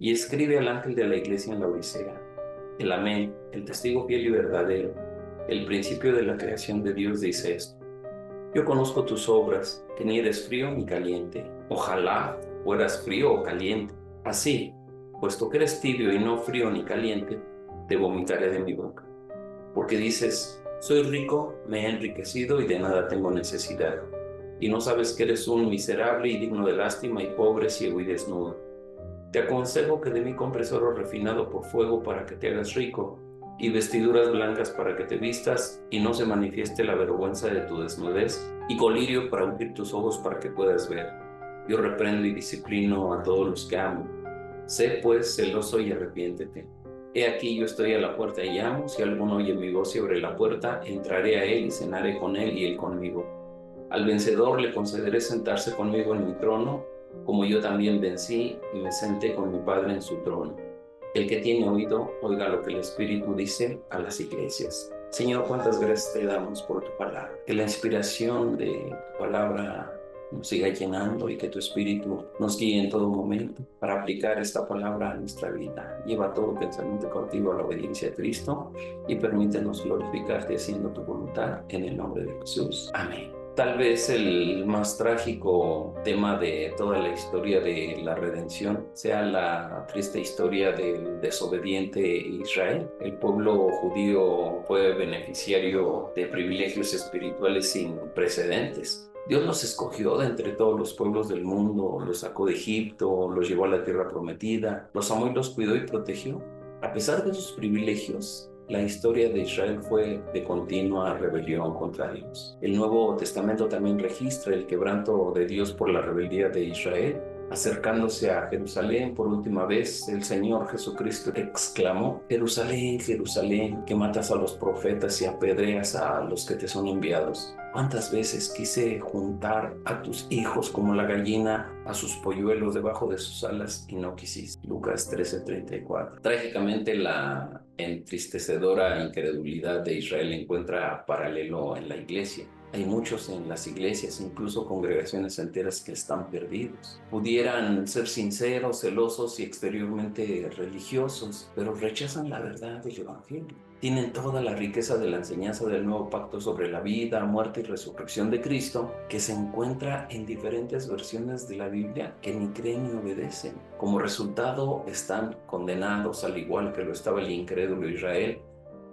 y escribe al ángel de la iglesia en la Odisea: el Amén, el testigo fiel y verdadero, el principio de la creación de Dios, dice esto: yo conozco tus obras, que ni eres frío ni caliente. Ojalá fueras frío o caliente. Así, puesto que eres tibio y no frío ni caliente, te vomitaré de mi boca. Porque dices: soy rico, me he enriquecido y de nada tengo necesidad. Y no sabes que eres un miserable y digno de lástima y pobre, ciego y desnudo. Te aconsejo que de mí compres oro refinado por fuego para que te hagas rico, y vestiduras blancas para que te vistas y no se manifieste la vergüenza de tu desnudez, y colirio para ungir tus ojos para que puedas ver. Yo reprendo y disciplino a todos los que amo. Sé pues celoso y arrepiéntete. He aquí, yo estoy a la puerta y llamo. Si alguno oye mi voz y abre la puerta, entraré a él y cenaré con él y él conmigo. Al vencedor le concederé sentarse conmigo en mi trono, como yo también vencí y me senté con mi Padre en su trono. El que tiene oído, oiga lo que el Espíritu dice a las iglesias. Señor, cuántas gracias te damos por tu palabra. Que la inspiración de tu palabra nos siga llenando y que tu Espíritu nos guíe en todo momento para aplicar esta palabra a nuestra vida. Lleva todo pensamiento cautivo a la obediencia a Cristo y permítenos glorificarte haciendo tu voluntad, en el nombre de Jesús. Amén. Tal vez el más trágico tema de toda la historia de la redención sea la triste historia del desobediente Israel. El pueblo judío fue beneficiario de privilegios espirituales sin precedentes. Dios los escogió de entre todos los pueblos del mundo, los sacó de Egipto, los llevó a la tierra prometida, los amó y los cuidó y protegió. A pesar de sus privilegios, la historia de Israel fue de continua rebelión contra Dios. El Nuevo Testamento también registra el quebranto de Dios por la rebeldía de Israel. Acercándose a Jerusalén por última vez, el Señor Jesucristo exclamó: Jerusalén, Jerusalén, que matas a los profetas y apedreas a los que te son enviados. ¿Cuántas veces quise juntar a tus hijos como la gallina a sus polluelos debajo de sus alas y no quisiste? Lucas 13:34. Trágicamente, la entristecedora incredulidad de Israel encuentra paralelo en la iglesia. Hay muchos en las iglesias, incluso congregaciones enteras, que están perdidos. Pudieran ser sinceros, celosos y exteriormente religiosos, pero rechazan la verdad del Evangelio. Tienen toda la riqueza de la enseñanza del nuevo pacto sobre la vida, muerte y resurrección de Cristo, que se encuentra en diferentes versiones de la Biblia, que ni creen ni obedecen. Como resultado, están condenados, al igual que lo estaba el incrédulo Israel.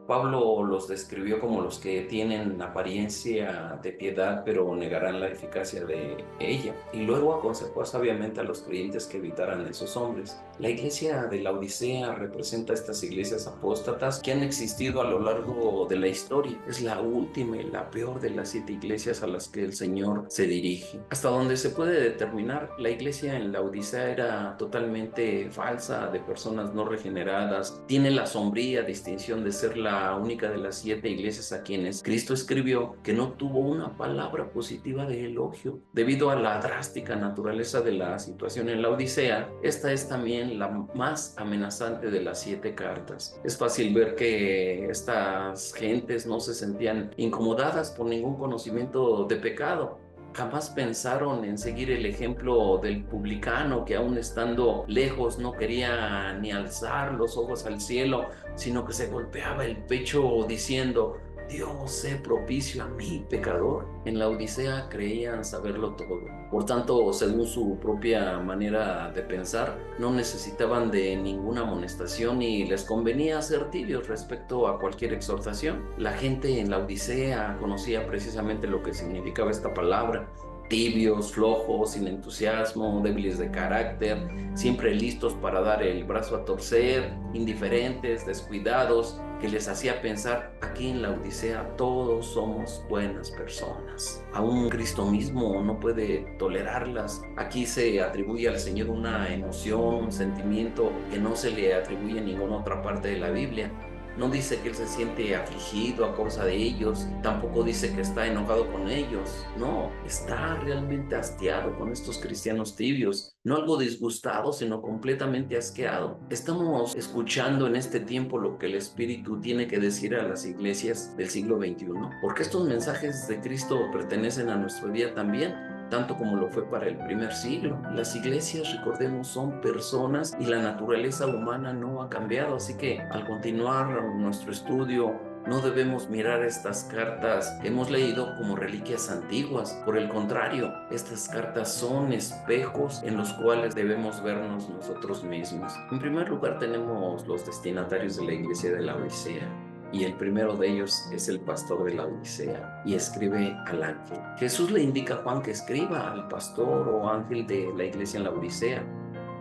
Pablo los describió como los que tienen apariencia de piedad, pero negarán la eficacia de ella. Y luego aconsejó sabiamente a los creyentes que evitaran esos hombres. La iglesia de la Odisea representa estas iglesias apóstatas que han existido a lo largo de la historia. Es la última y la peor de las 7 iglesias a las que el Señor se dirige. Hasta donde se puede determinar, la iglesia en la Odisea era totalmente falsa, de personas no regeneradas. Tiene la sombría distinción de ser la única de las 7 iglesias a quienes Cristo escribió que no tuvo una palabra positiva de elogio. Debido a la drástica naturaleza de la situación en la Odisea, esta es también la más amenazante de las 7 cartas. Es fácil ver que estas gentes no se sentían incomodadas por ningún conocimiento de pecado. Jamás pensaron en seguir el ejemplo del publicano que, aun estando lejos, no quería ni alzar los ojos al cielo, sino que se golpeaba el pecho diciendo: Dios, sé propicio a mí, pecador. En la Odisea creían saberlo todo. Por tanto, según su propia manera de pensar, no necesitaban de ninguna amonestación y les convenía ser tibios respecto a cualquier exhortación. La gente en la Odisea conocía precisamente lo que significaba esta palabra: tibios, flojos, sin entusiasmo, débiles de carácter, siempre listos para dar el brazo a torcer, indiferentes, descuidados, que les hacía pensar: aquí en la Odisea todos somos buenas personas. Aún Cristo mismo no puede tolerarlas. Aquí se atribuye al Señor una emoción, un sentimiento que no se le atribuye en ninguna otra parte de la Biblia. No dice que él se siente afligido a causa de ellos, tampoco dice que está enojado con ellos. No, está realmente hastiado con estos cristianos tibios, no algo disgustado, sino completamente asqueado. Estamos escuchando en este tiempo lo que el Espíritu tiene que decir a las iglesias del siglo XXI, porque estos mensajes de Cristo pertenecen a nuestro día también. tanto como lo fue para el primer siglo. Las iglesias, recordemos, son personas y la naturaleza humana no ha cambiado, así que al continuar nuestro estudio no debemos mirar estas cartas que hemos leído como reliquias antiguas. Por el contrario, estas cartas son espejos en los cuales debemos vernos nosotros mismos. En primer lugar tenemos los destinatarios de la iglesia de la Odisea. Y el primero de ellos es el pastor de la Odisea y escribe al ángel. Jesús le indica a Juan que escriba al pastor o ángel de la iglesia en la Odisea.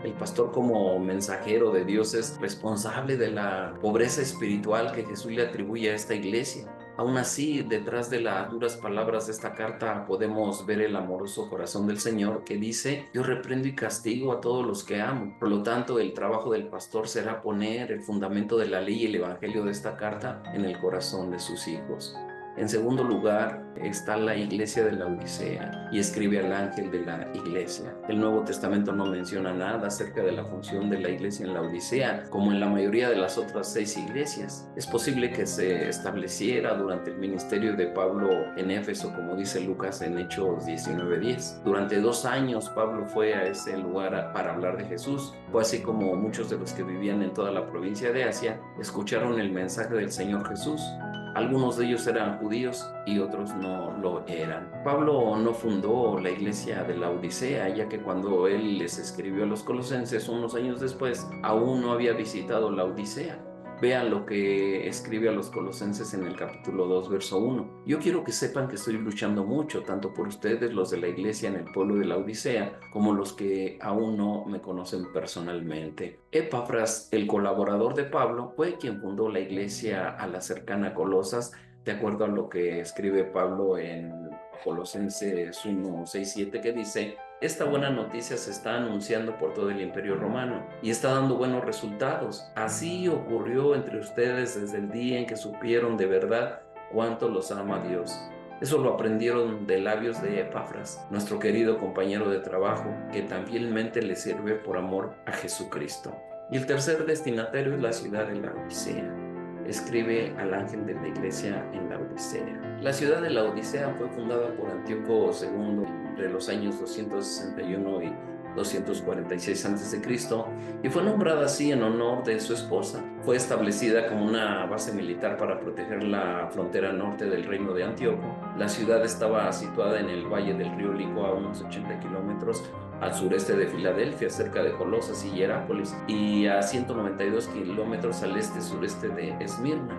El pastor, como mensajero de Dios, es responsable de la pobreza espiritual que Jesús le atribuye a esta iglesia. Aún así, detrás de las duras palabras de esta carta podemos ver el amoroso corazón del Señor que dice: yo reprendo y castigo a todos los que amo. Por lo tanto, el trabajo del pastor será poner el fundamento de la ley y el evangelio de esta carta en el corazón de sus hijos. En segundo lugar está la iglesia de la Odisea y escribe al ángel de la iglesia. El Nuevo Testamento no menciona nada acerca de la función de la iglesia en la Odisea, como en la mayoría de las otras 6 iglesias. Es posible que se estableciera durante el ministerio de Pablo en Éfeso, como dice Lucas en Hechos 19:10. Durante 2 años Pablo fue a ese lugar para hablar de Jesús. Fue así como muchos de los que vivían en toda la provincia de Asia escucharon el mensaje del Señor Jesús. Algunos de ellos eran judíos y otros no lo eran. Pablo no fundó la iglesia de la Odisea, ya que cuando él les escribió a los colosenses unos años después, aún no había visitado la Odisea. Vean lo que escribe a los colosenses en el capítulo 2, verso 1. Yo quiero que sepan que estoy luchando mucho, tanto por ustedes, los de la iglesia en el pueblo de la Odisea, como los que aún no me conocen personalmente. Epafras, el colaborador de Pablo, fue quien fundó la iglesia a la cercana Colosas, de acuerdo a lo que escribe Pablo en Colosenses 1, 6, 7, que dice: esta buena noticia se está anunciando por todo el Imperio Romano y está dando buenos resultados. Así ocurrió entre ustedes desde el día en que supieron de verdad cuánto los ama Dios. Eso lo aprendieron de labios de Epafras, nuestro querido compañero de trabajo, que tan fielmente le sirve por amor a Jesucristo. Y el tercer destinatario es la ciudad de la Odisea. Escribe al ángel de la iglesia en la Odisea. La ciudad de la Odisea fue fundada por Antíoco II entre los años 261 y 246 a.C. y fue nombrada así en honor de su esposa. Fue establecida como una base militar para proteger la frontera norte del reino de Antíoco. La ciudad estaba situada en el valle del río Lico, a unos 80 kilómetros al sureste de Filadelfia, cerca de Colosas y Hierápolis, y a 192 kilómetros al este-sureste de Esmirna.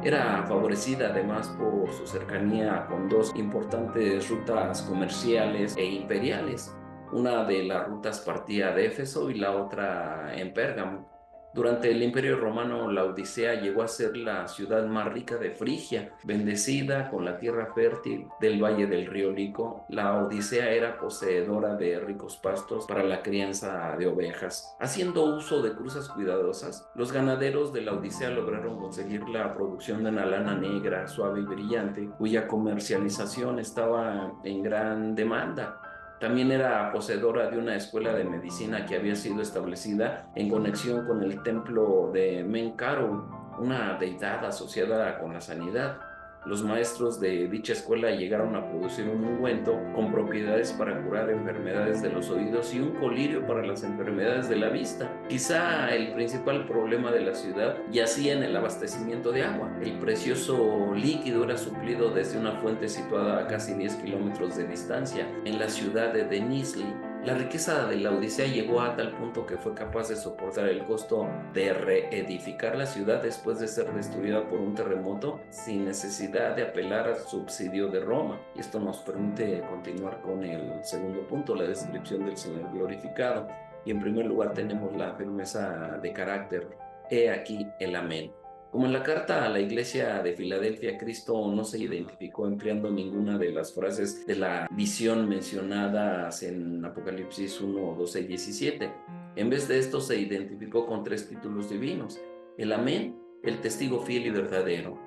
Era favorecida además por su cercanía con 2 importantes rutas comerciales e imperiales. Una de las rutas partía de Éfeso y la otra en Pérgamo. Durante el Imperio Romano, la Odisea llegó a ser la ciudad más rica de Frigia, bendecida con la tierra fértil del valle del río Lico. La Odisea era poseedora de ricos pastos para la crianza de ovejas. Haciendo uso de cruzas cuidadosas, los ganaderos de la Odisea lograron conseguir la producción de una lana negra, suave y brillante, cuya comercialización estaba en gran demanda. También era poseedora de una escuela de medicina que había sido establecida en conexión con el templo de Menkaru, una deidad asociada con la sanidad. Los maestros de dicha escuela llegaron a producir un ungüento con propiedades para curar enfermedades de los oídos y un colirio para las enfermedades de la vista. Quizá el principal problema de la ciudad yacía en el abastecimiento de agua. El precioso líquido era suplido desde una fuente situada a casi 10 kilómetros de distancia, en la ciudad de Denizli. La riqueza de la Odisea llegó a tal punto que fue capaz de soportar el costo de reedificar la ciudad después de ser destruida por un terremoto sin necesidad de apelar al subsidio de Roma. Y esto nos permite continuar con el segundo punto, la descripción del Señor glorificado. Y en primer lugar tenemos la firmeza de carácter. He aquí el amén. Como en la carta a la iglesia de Filadelfia, Cristo no se identificó empleando ninguna de las frases de la visión mencionadas en Apocalipsis 1, 12 y 17. En vez de esto se identificó con 3 títulos divinos: el amén, el testigo fiel y verdadero.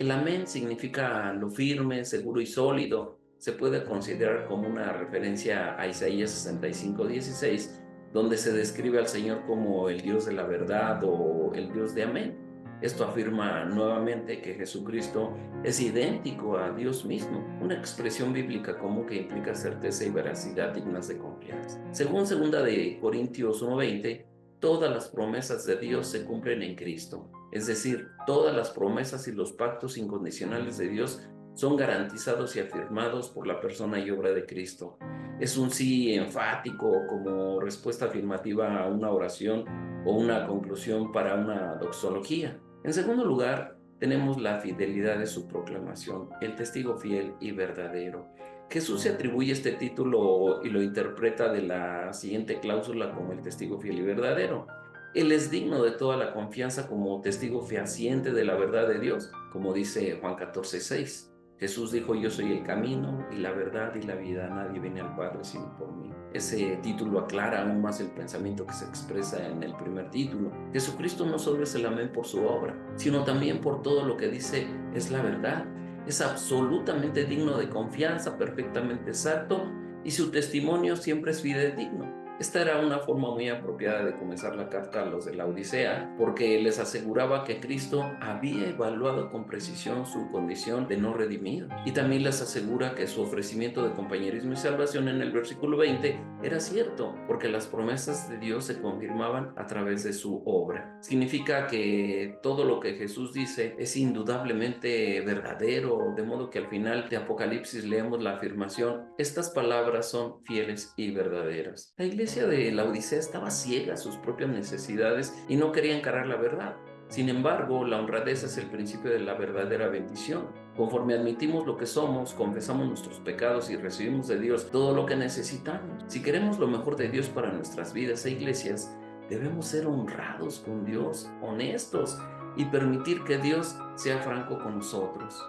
El amén significa lo firme, seguro y sólido. Se puede considerar como una referencia a Isaías 65, 16, donde se describe al Señor como el Dios de la verdad o el Dios de amén. Esto afirma nuevamente que Jesucristo es idéntico a Dios mismo, una expresión bíblica común que implica certeza y veracidad dignas de confianza. Según 2 Corintios 1:20, todas las promesas de Dios se cumplen en Cristo. Es decir, todas las promesas y los pactos incondicionales de Dios son garantizados y afirmados por la persona y obra de Cristo. Es un sí enfático como respuesta afirmativa a una oración o una conclusión para una doxología. En segundo lugar, tenemos la fidelidad de su proclamación, el testigo fiel y verdadero. Jesús se atribuye este título y lo interpreta de la siguiente cláusula como el testigo fiel y verdadero. Él es digno de toda la confianza como testigo fehaciente de la verdad de Dios, como dice Juan 14:6. Jesús dijo: yo soy el camino y la verdad y la vida, nadie viene al Padre sino por mí. Ese título aclara aún más el pensamiento que se expresa en el primer título. Jesucristo no solo es el amén por su obra, sino también por todo lo que dice es la verdad. Es absolutamente digno de confianza, perfectamente exacto, y su testimonio siempre es fidedigno. Esta era una forma muy apropiada de comenzar la carta a los de la Odisea, porque les aseguraba que Cristo había evaluado con precisión su condición de no redimido. Y también les asegura que su ofrecimiento de compañerismo y salvación en el versículo 20 era cierto, porque las promesas de Dios se confirmaban a través de su obra. Significa que todo lo que Jesús dice es indudablemente verdadero, de modo que al final de Apocalipsis leemos la afirmación: estas palabras son fieles y verdaderas. La iglesia de la Odisea estaba ciega a sus propias necesidades y no quería encarar la verdad. Sin embargo, la honradez es el principio de la verdadera bendición. Conforme admitimos lo que somos, confesamos nuestros pecados y recibimos de Dios todo lo que necesitamos. Si queremos lo mejor de Dios para nuestras vidas e iglesias, debemos ser honrados con Dios, honestos y permitir que Dios sea franco con nosotros.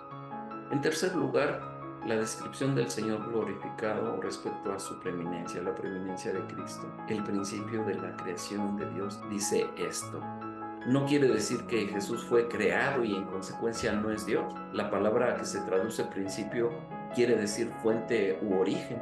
En tercer lugar, la descripción del Señor glorificado respecto a su preeminencia, la preeminencia de Cristo. El principio de la creación de Dios dice esto. No quiere decir que Jesús fue creado y en consecuencia no es Dios. La palabra que se traduce principio quiere decir fuente u origen.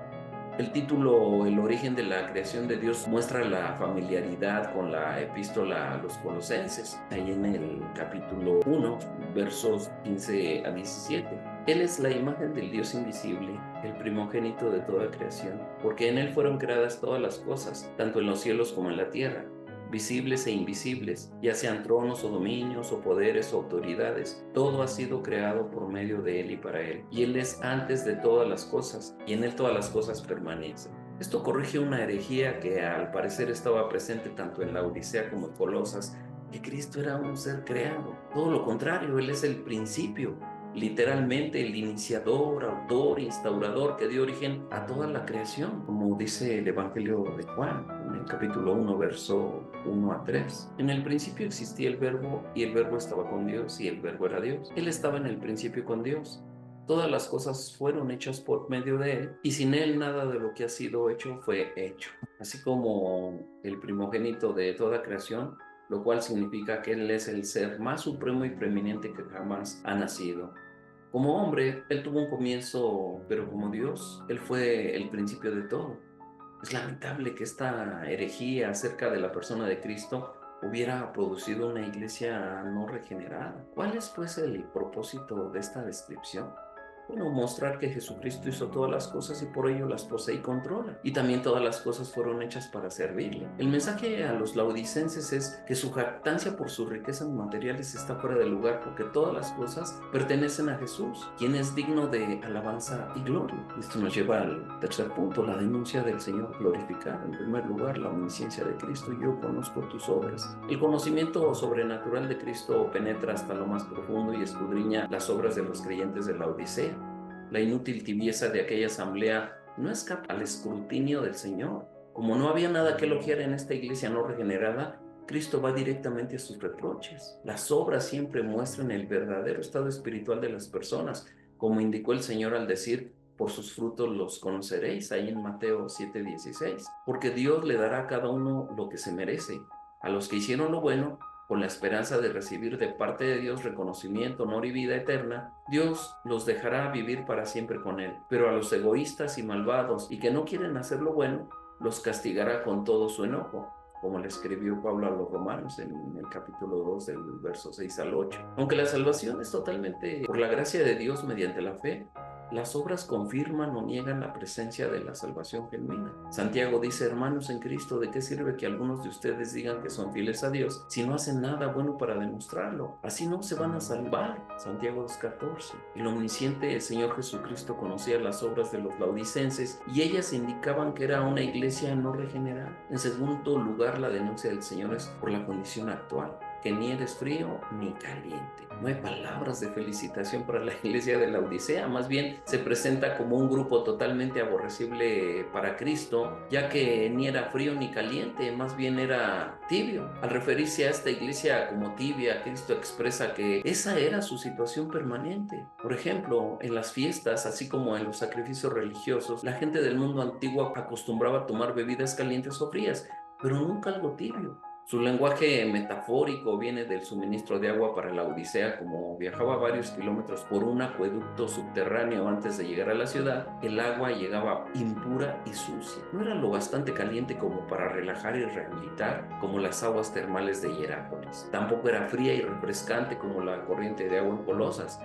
El título El origen de la creación de Dios muestra la familiaridad con la epístola a los Colosenses, ahí en el capítulo 1, versos 15 a 17. Él es la imagen del Dios invisible, el primogénito de toda creación, porque en Él fueron creadas todas las cosas, tanto en los cielos como en la tierra, visibles e invisibles, ya sean tronos o dominios o poderes o autoridades. Todo ha sido creado por medio de Él y para Él. Y Él es antes de todas las cosas, y en Él todas las cosas permanecen. Esto corrige una herejía que al parecer estaba presente tanto en la Odisea como en Colosas, que Cristo era un ser creado. Todo lo contrario, Él es el principio, literalmente el iniciador, autor, instaurador que dio origen a toda la creación, como dice el Evangelio de Juan, en el capítulo 1, verso 1 a 3. En el principio existía el Verbo, y el Verbo estaba con Dios, y el Verbo era Dios. Él estaba en el principio con Dios. Todas las cosas fueron hechas por medio de Él, y sin Él nada de lo que ha sido hecho fue hecho. Así como el primogénito de toda creación, lo cual significa que Él es el ser más supremo y preeminente que jamás ha nacido. Como hombre, Él tuvo un comienzo, pero como Dios, Él fue el principio de todo. Es lamentable que esta herejía acerca de la persona de Cristo hubiera producido una iglesia no regenerada. ¿Cuál es, pues, el propósito de esta descripción? Bueno, mostrar que Jesucristo hizo todas las cosas y por ello las posee y controla. Y también todas las cosas fueron hechas para servirle. El mensaje a los laodicenses es que su jactancia por sus riquezas materiales está fuera de lugar, porque todas las cosas pertenecen a Jesús, quien es digno de alabanza y gloria. Esto nos lleva al tercer punto, la denuncia del Señor glorificado. En primer lugar, la omnisciencia de Cristo. Yo conozco tus obras. El conocimiento sobrenatural de Cristo penetra hasta lo más profundo y escudriña las obras de los creyentes de la Odisea. La inútil tibieza de aquella asamblea no escapa al escrutinio del Señor. Como no había nada que elogiar en esta iglesia no regenerada, Cristo va directamente a sus reproches. Las obras siempre muestran el verdadero estado espiritual de las personas, como indicó el Señor al decir: por sus frutos los conoceréis, ahí en Mateo 7:16. Porque Dios le dará a cada uno lo que se merece. A los que hicieron lo bueno, con la esperanza de recibir de parte de Dios reconocimiento, honor y vida eterna, Dios los dejará vivir para siempre con Él. Pero a los egoístas y malvados y que no quieren hacer lo bueno, los castigará con todo su enojo. como le escribió Pablo a los Romanos en el capítulo 2 del verso 6 al 8. Aunque la salvación es totalmente por la gracia de Dios mediante la fe, las obras confirman o niegan la presencia de la salvación genuina. Santiago dice: hermanos en Cristo, ¿de qué sirve que algunos de ustedes digan que son fieles a Dios si no hacen nada bueno para demostrarlo? Así no se van a salvar. Santiago 2:14. El omnisciente Señor Jesucristo conocía las obras de los laodicenses y ellas indicaban que era una iglesia no regenerada. En segundo lugar, la denuncia del Señor es por la condición actual, que ni eres frío ni caliente. No hay palabras de felicitación para la iglesia de la Odisea, más bien se presenta como un grupo totalmente aborrecible para Cristo, ya que ni era frío ni caliente, más bien era tibio. Al referirse a esta iglesia como tibia, Cristo expresa que esa era su situación permanente. Por ejemplo, en las fiestas, así como en los sacrificios religiosos, la gente del mundo antiguo acostumbraba a tomar bebidas calientes o frías, pero nunca algo tibio. Su lenguaje metafórico viene del suministro de agua para la Odisea. Como viajaba varios kilómetros por un acueducto subterráneo antes de llegar a la ciudad, el agua llegaba impura y sucia. No era lo bastante caliente como para relajar y rehabilitar, como las aguas termales de Hierápolis. Tampoco era fría y refrescante como la corriente de agua en Colosas.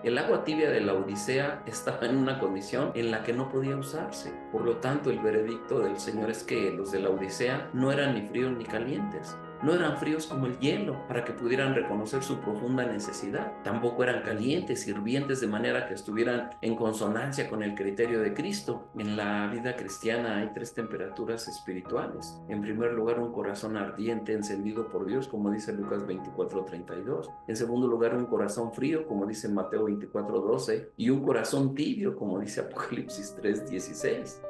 El agua tibia de la Odisea estaba en una condición en la que no podía usarse. Por lo tanto, el veredicto del Señor es que los de la Odisea no eran ni fríos ni calientes. No eran fríos como el hielo, para que pudieran reconocer su profunda necesidad. Tampoco eran calientes, hirvientes, de manera que estuvieran en consonancia con el criterio de Cristo. En la vida cristiana hay tres temperaturas espirituales. En primer lugar, un corazón ardiente, encendido por Dios, como dice Lucas 24:32. En segundo lugar, un corazón frío, como dice Mateo 24:12. Y un corazón tibio, como dice Apocalipsis 3:16.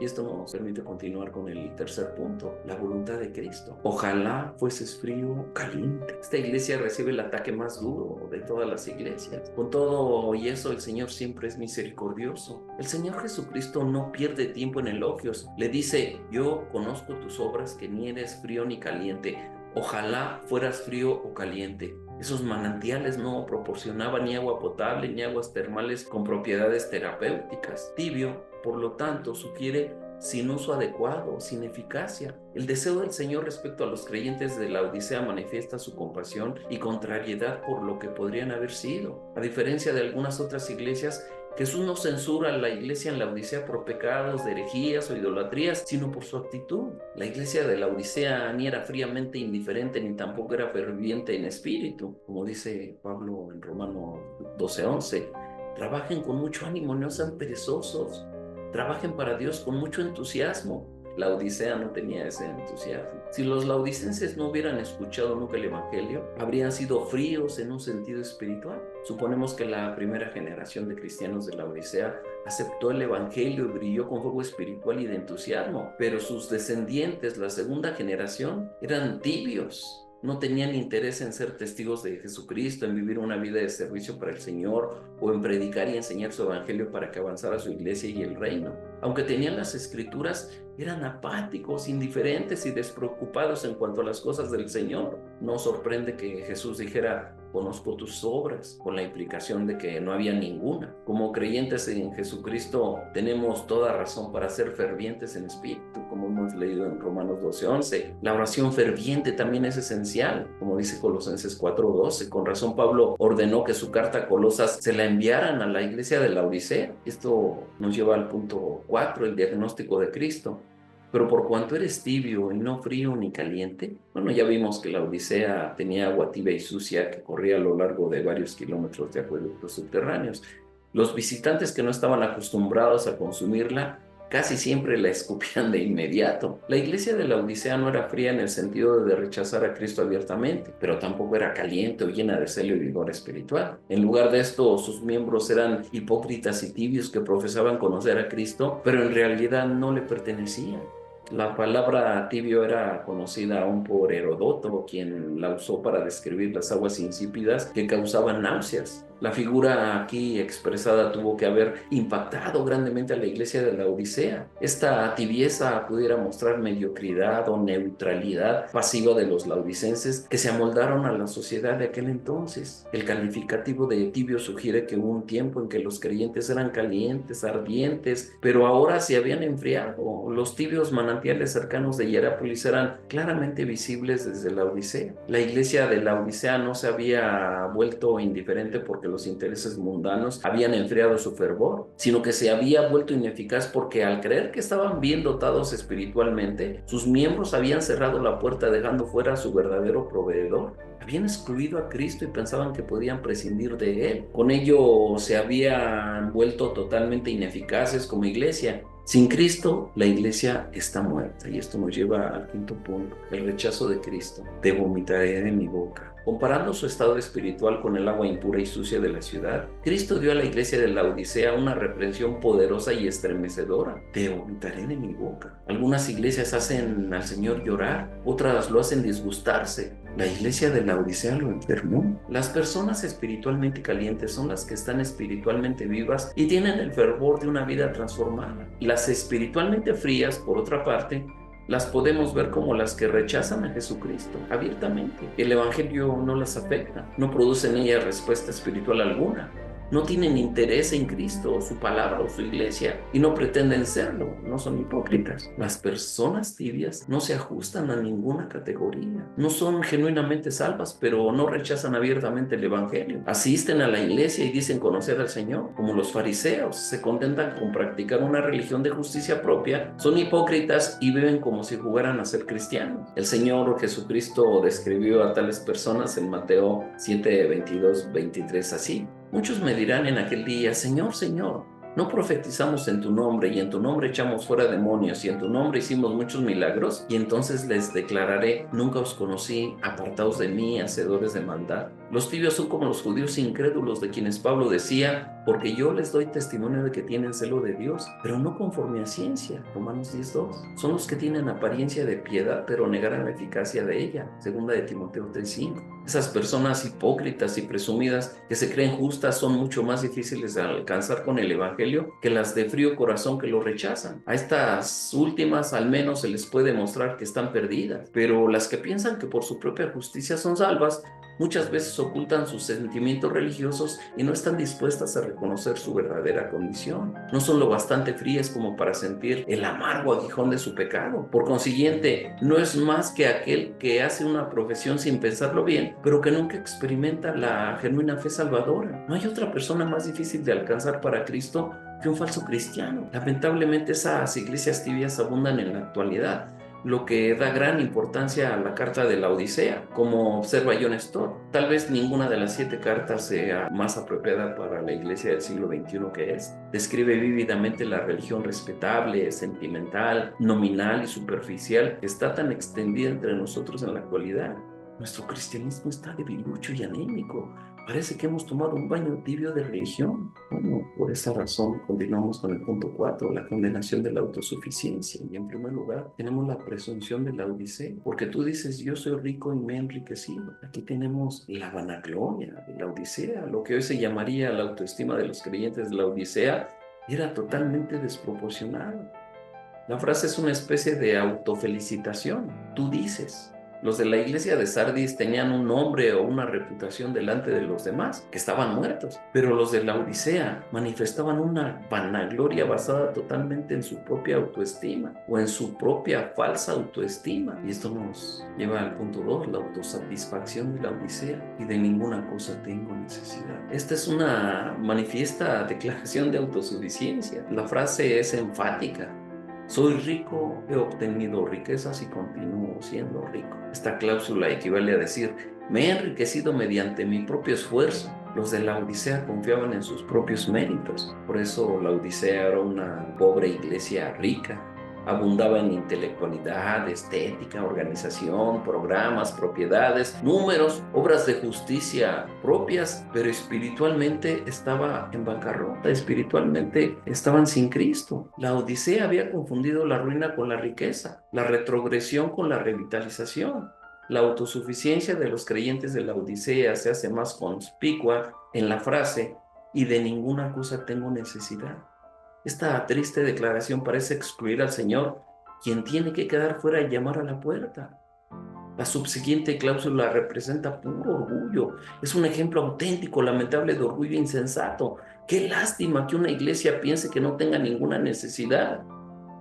Y esto nos permite continuar con el tercer punto, la voluntad de Cristo. Ojalá fueses frío o caliente. Esta iglesia recibe el ataque más duro de todas las iglesias. Con todo y eso, el Señor siempre es misericordioso. El Señor Jesucristo no pierde tiempo en elogios. Le dice: yo conozco tus obras, que ni eres frío ni caliente. Ojalá fueras frío o caliente. Esos manantiales no proporcionaban ni agua potable ni aguas termales con propiedades terapéuticas. Tibio, por lo tanto, sugiere sin uso adecuado, sin eficacia. El deseo del Señor respecto a los creyentes de la Odisea manifiesta su compasión y contrariedad por lo que podrían haber sido. A diferencia de algunas otras iglesias, Jesús no censura a la iglesia en la Odisea por pecados de herejías o idolatrías, sino por su actitud. La iglesia de la Odisea ni era fríamente indiferente, ni tampoco era ferviente en espíritu. Como dice Pablo en Romanos 12:11, trabajen con mucho ánimo, no sean perezosos. Trabajen para Dios con mucho entusiasmo. La Odisea no tenía ese entusiasmo. Si los laodicenses no hubieran escuchado nunca el Evangelio, habrían sido fríos en un sentido espiritual. Suponemos que la primera generación de cristianos de la Odisea aceptó el Evangelio y brilló con fuego espiritual y de entusiasmo, pero sus descendientes, la segunda generación, eran tibios. No tenían interés en ser testigos de Jesucristo, en vivir una vida de servicio para el Señor o en predicar y enseñar su evangelio para que avanzara su iglesia y el reino. Aunque tenían las escrituras, eran apáticos, indiferentes y despreocupados en cuanto a las cosas del Señor. No sorprende que Jesús dijera: conozco tus obras, con la implicación de que no había ninguna. Como creyentes en Jesucristo tenemos toda razón para ser fervientes en espíritu, como hemos leído en Romanos 12:11. La oración ferviente también es esencial, como dice Colosenses 4:12. Con razón Pablo ordenó que su carta a Colosas se la enviaran a la iglesia de la Odisea. Esto nos lleva al punto 4, el diagnóstico de Cristo. Pero por cuanto eres tibio y no frío ni caliente, bueno, ya vimos que la Odisea tenía agua tibia y sucia que corría a lo largo de varios kilómetros de acueductos subterráneos. Los visitantes que no estaban acostumbrados a consumirla casi siempre la escupían de inmediato. La iglesia de la Odisea no era fría en el sentido de rechazar a Cristo abiertamente, pero tampoco era caliente o llena de celo y vigor espiritual. En lugar de esto, sus miembros eran hipócritas y tibios que profesaban conocer a Cristo, pero en realidad no le pertenecían. La palabra tibio era conocida aún por Heródoto, quien la usó para describir las aguas insípidas que causaban náuseas. La figura aquí expresada tuvo que haber impactado grandemente a la iglesia de la Odisea. Esta tibieza pudiera mostrar mediocridad o neutralidad pasiva de los laodicenses que se amoldaron a la sociedad de aquel entonces. El calificativo de tibio sugiere que hubo un tiempo en que los creyentes eran calientes, ardientes, pero ahora se habían enfriado. Los tibios manantiales manantiales cercanos de Hierápolis eran claramente visibles desde la Odisea. La iglesia de la Odisea no se había vuelto indiferente porque los intereses mundanos habían enfriado su fervor, sino que se había vuelto ineficaz porque al creer que estaban bien dotados espiritualmente, sus miembros habían cerrado la puerta dejando fuera a su verdadero proveedor. Habían excluido a Cristo y pensaban que podían prescindir de Él. Con ello se habían vuelto totalmente ineficaces como iglesia. Sin Cristo, la iglesia está muerta. Y esto nos lleva al quinto punto, el rechazo de Cristo. Te vomitaré de mi boca. Comparando su estado espiritual con el agua impura y sucia de la ciudad, Cristo dio a la iglesia de la Odisea una reprensión poderosa y estremecedora. Te vomitaré de mi boca. Algunas iglesias hacen al Señor llorar, otras lo hacen disgustarse. La iglesia de la Odisea lo enfermó. Las personas espiritualmente calientes son las que están espiritualmente vivas y tienen el fervor de una vida transformada. Las espiritualmente frías, por otra parte, las podemos ver como las que rechazan a Jesucristo abiertamente. El Evangelio no las afecta, no produce en ellas respuesta espiritual alguna. No tienen interés en Cristo o su palabra o su iglesia y no pretenden serlo, no son hipócritas. Las personas tibias no se ajustan a ninguna categoría, no son genuinamente salvas, pero no rechazan abiertamente el Evangelio. Asisten a la iglesia y dicen conocer al Señor, como los fariseos, se contentan con practicar una religión de justicia propia, son hipócritas y viven como si jugaran a ser cristianos. El Señor Jesucristo describió a tales personas en Mateo 7, 22, 23 así. Muchos me dirán en aquel día, Señor, Señor, ¿no profetizamos en tu nombre y en tu nombre echamos fuera demonios y en tu nombre hicimos muchos milagros? Y entonces les declararé, nunca os conocí, apartaos de mí, hacedores de maldad. Los tibios son como los judíos incrédulos de quienes Pablo decía, porque yo les doy testimonio de que tienen celo de Dios, pero no conforme a ciencia. Romanos 10:2. Son los que tienen apariencia de piedad, pero negaran la eficacia de ella. Segunda de Timoteo 3:5. Esas personas hipócritas y presumidas que se creen justas son mucho más difíciles de alcanzar con el Evangelio que las de frío corazón que lo rechazan. A estas últimas al menos se les puede mostrar que están perdidas, pero las que piensan que por su propia justicia son salvas, muchas veces ocultan sus sentimientos religiosos y no están dispuestas a reconocer su verdadera condición. No son lo bastante frías como para sentir el amargo aguijón de su pecado. Por consiguiente, no es más que aquel que hace una profesión sin pensarlo bien, pero que nunca experimenta la genuina fe salvadora. No hay otra persona más difícil de alcanzar para Cristo que un falso cristiano. Lamentablemente esas iglesias tibias abundan en la actualidad, lo que da gran importancia a la carta de la Odisea, como observa John Stott. Tal vez ninguna de las 7 cartas sea más apropiada para la iglesia del siglo XXI que es. Describe vívidamente la religión respetable, sentimental, nominal y superficial que está tan extendida entre nosotros en la actualidad. Nuestro cristianismo está debilucho y anémico. Parece que hemos tomado un baño tibio de religión. Bueno, por esa razón continuamos con el punto 4, la condenación de la autosuficiencia. Y en primer lugar, tenemos la presunción de la Odisea, porque tú dices, yo soy rico y me he enriquecido. Aquí tenemos la vanagloria de la Odisea, lo que hoy se llamaría la autoestima de los creyentes de la Odisea, era totalmente desproporcionada. La frase es una especie de autofelicitación. Tú dices. Los de la iglesia de Sardis tenían un nombre o una reputación delante de los demás, que estaban muertos. Pero los de la Odisea manifestaban una vanagloria basada totalmente en su propia autoestima o en su propia falsa autoestima. Y esto nos lleva al punto 2, la autosatisfacción de la Odisea. Y de ninguna cosa tengo necesidad. Esta es una manifiesta declaración de autosuficiencia. La frase es enfática. Soy rico, he obtenido riquezas y continúo siendo rico. Esta cláusula equivale a decir, me he enriquecido mediante mi propio esfuerzo. Los de la Odisea confiaban en sus propios méritos. Por eso la Odisea era una pobre iglesia rica. Abundaba en intelectualidad, estética, organización, programas, propiedades, números, obras de justicia propias, pero espiritualmente estaba en bancarrota, espiritualmente estaban sin Cristo. La Odisea había confundido la ruina con la riqueza, la retrogresión con la revitalización. La autosuficiencia de los creyentes de la Odisea se hace más conspicua en la frase, y de ninguna cosa tengo necesidad. Esta triste declaración parece excluir al Señor, quien tiene que quedar fuera y llamar a la puerta. La subsiguiente cláusula representa puro orgullo. Es un ejemplo auténtico, lamentable de orgullo insensato. Qué lástima que una iglesia piense que no tenga ninguna necesidad.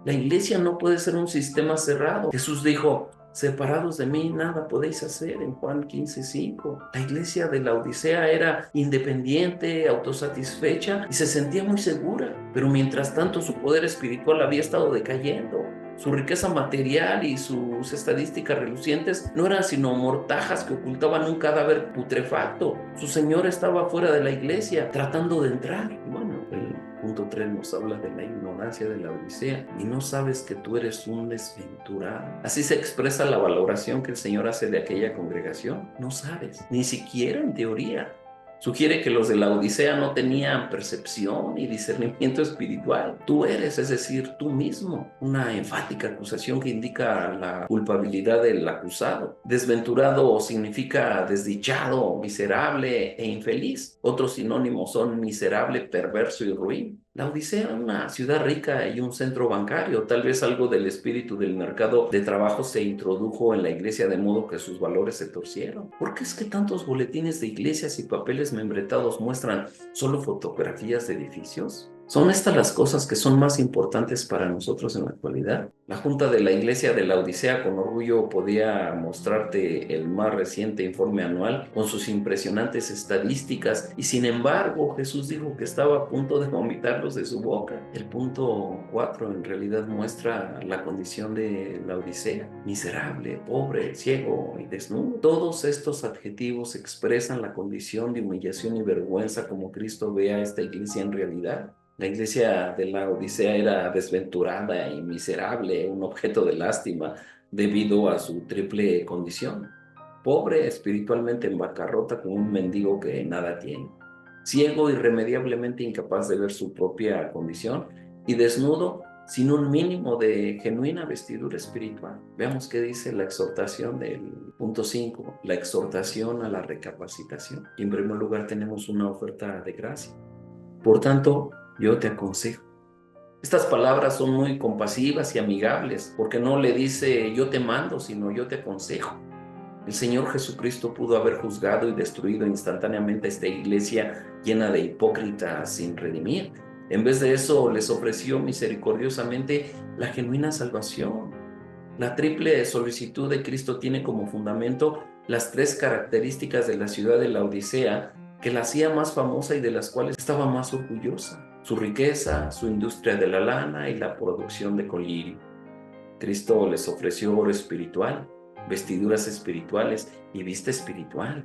La iglesia no puede ser un sistema cerrado. Jesús dijo, separados de mí nada podéis hacer en Juan 15:5. La iglesia de la Odisea era independiente, autosatisfecha y se sentía muy segura, pero mientras tanto su poder espiritual había estado decayendo. Su riqueza material y sus estadísticas relucientes no eran sino mortajas que ocultaban un cadáver putrefacto. Su señor estaba fuera de la iglesia tratando de entrar. Bueno, el punto 3 nos habla de la ignorancia de la Odisea y no sabes que tú eres un desventurado. Así se expresa la valoración que el Señor hace de aquella congregación. No sabes, ni siquiera en teoría. Sugiere que los de la Odisea no tenían percepción y discernimiento espiritual. Tú eres, es decir, tú mismo, una enfática acusación que indica la culpabilidad del acusado. Desventurado significa desdichado, miserable e infeliz. Otros sinónimos son miserable, perverso y ruin. La Odisea era una ciudad rica y un centro bancario. Tal vez algo del espíritu del mercado de trabajo se introdujo en la iglesia de modo que sus valores se torcieron. ¿Por qué es que tantos boletines de iglesias y papeles membretados muestran solo fotografías de edificios? ¿Son estas las cosas que son más importantes para nosotros en la actualidad? La Junta de la Iglesia de la Odisea con orgullo podía mostrarte el más reciente informe anual con sus impresionantes estadísticas y sin embargo Jesús dijo que estaba a punto de vomitarlos de su boca. El punto 4 en realidad muestra la condición de la Odisea: miserable, pobre, ciego y desnudo. Todos estos adjetivos expresan la condición de humillación y vergüenza como Cristo ve a esta iglesia en realidad. La iglesia de la Odisea era desventurada y miserable, un objeto de lástima debido a su triple condición: pobre, espiritualmente en bancarrota como un mendigo que nada tiene; ciego, irremediablemente incapaz de ver su propia condición; y desnudo, sin un mínimo de genuina vestidura espiritual. Veamos qué dice la exhortación del punto 5, la exhortación a la recapacitación. Y en primer lugar tenemos una oferta de gracia. Por tanto, yo te aconsejo. Estas palabras son muy compasivas y amigables, porque no le dice yo te mando, sino yo te aconsejo. El Señor Jesucristo pudo haber juzgado y destruido instantáneamente esta iglesia llena de hipócritas sin redimir. En vez de eso, les ofreció misericordiosamente la genuina salvación. La triple solicitud de Cristo tiene como fundamento las tres características de la ciudad de la Odisea que la hacía más famosa y de las cuales estaba más orgullosa: su riqueza, su industria de la lana y la producción de colirio. Cristo les ofreció oro espiritual, vestiduras espirituales y vista espiritual.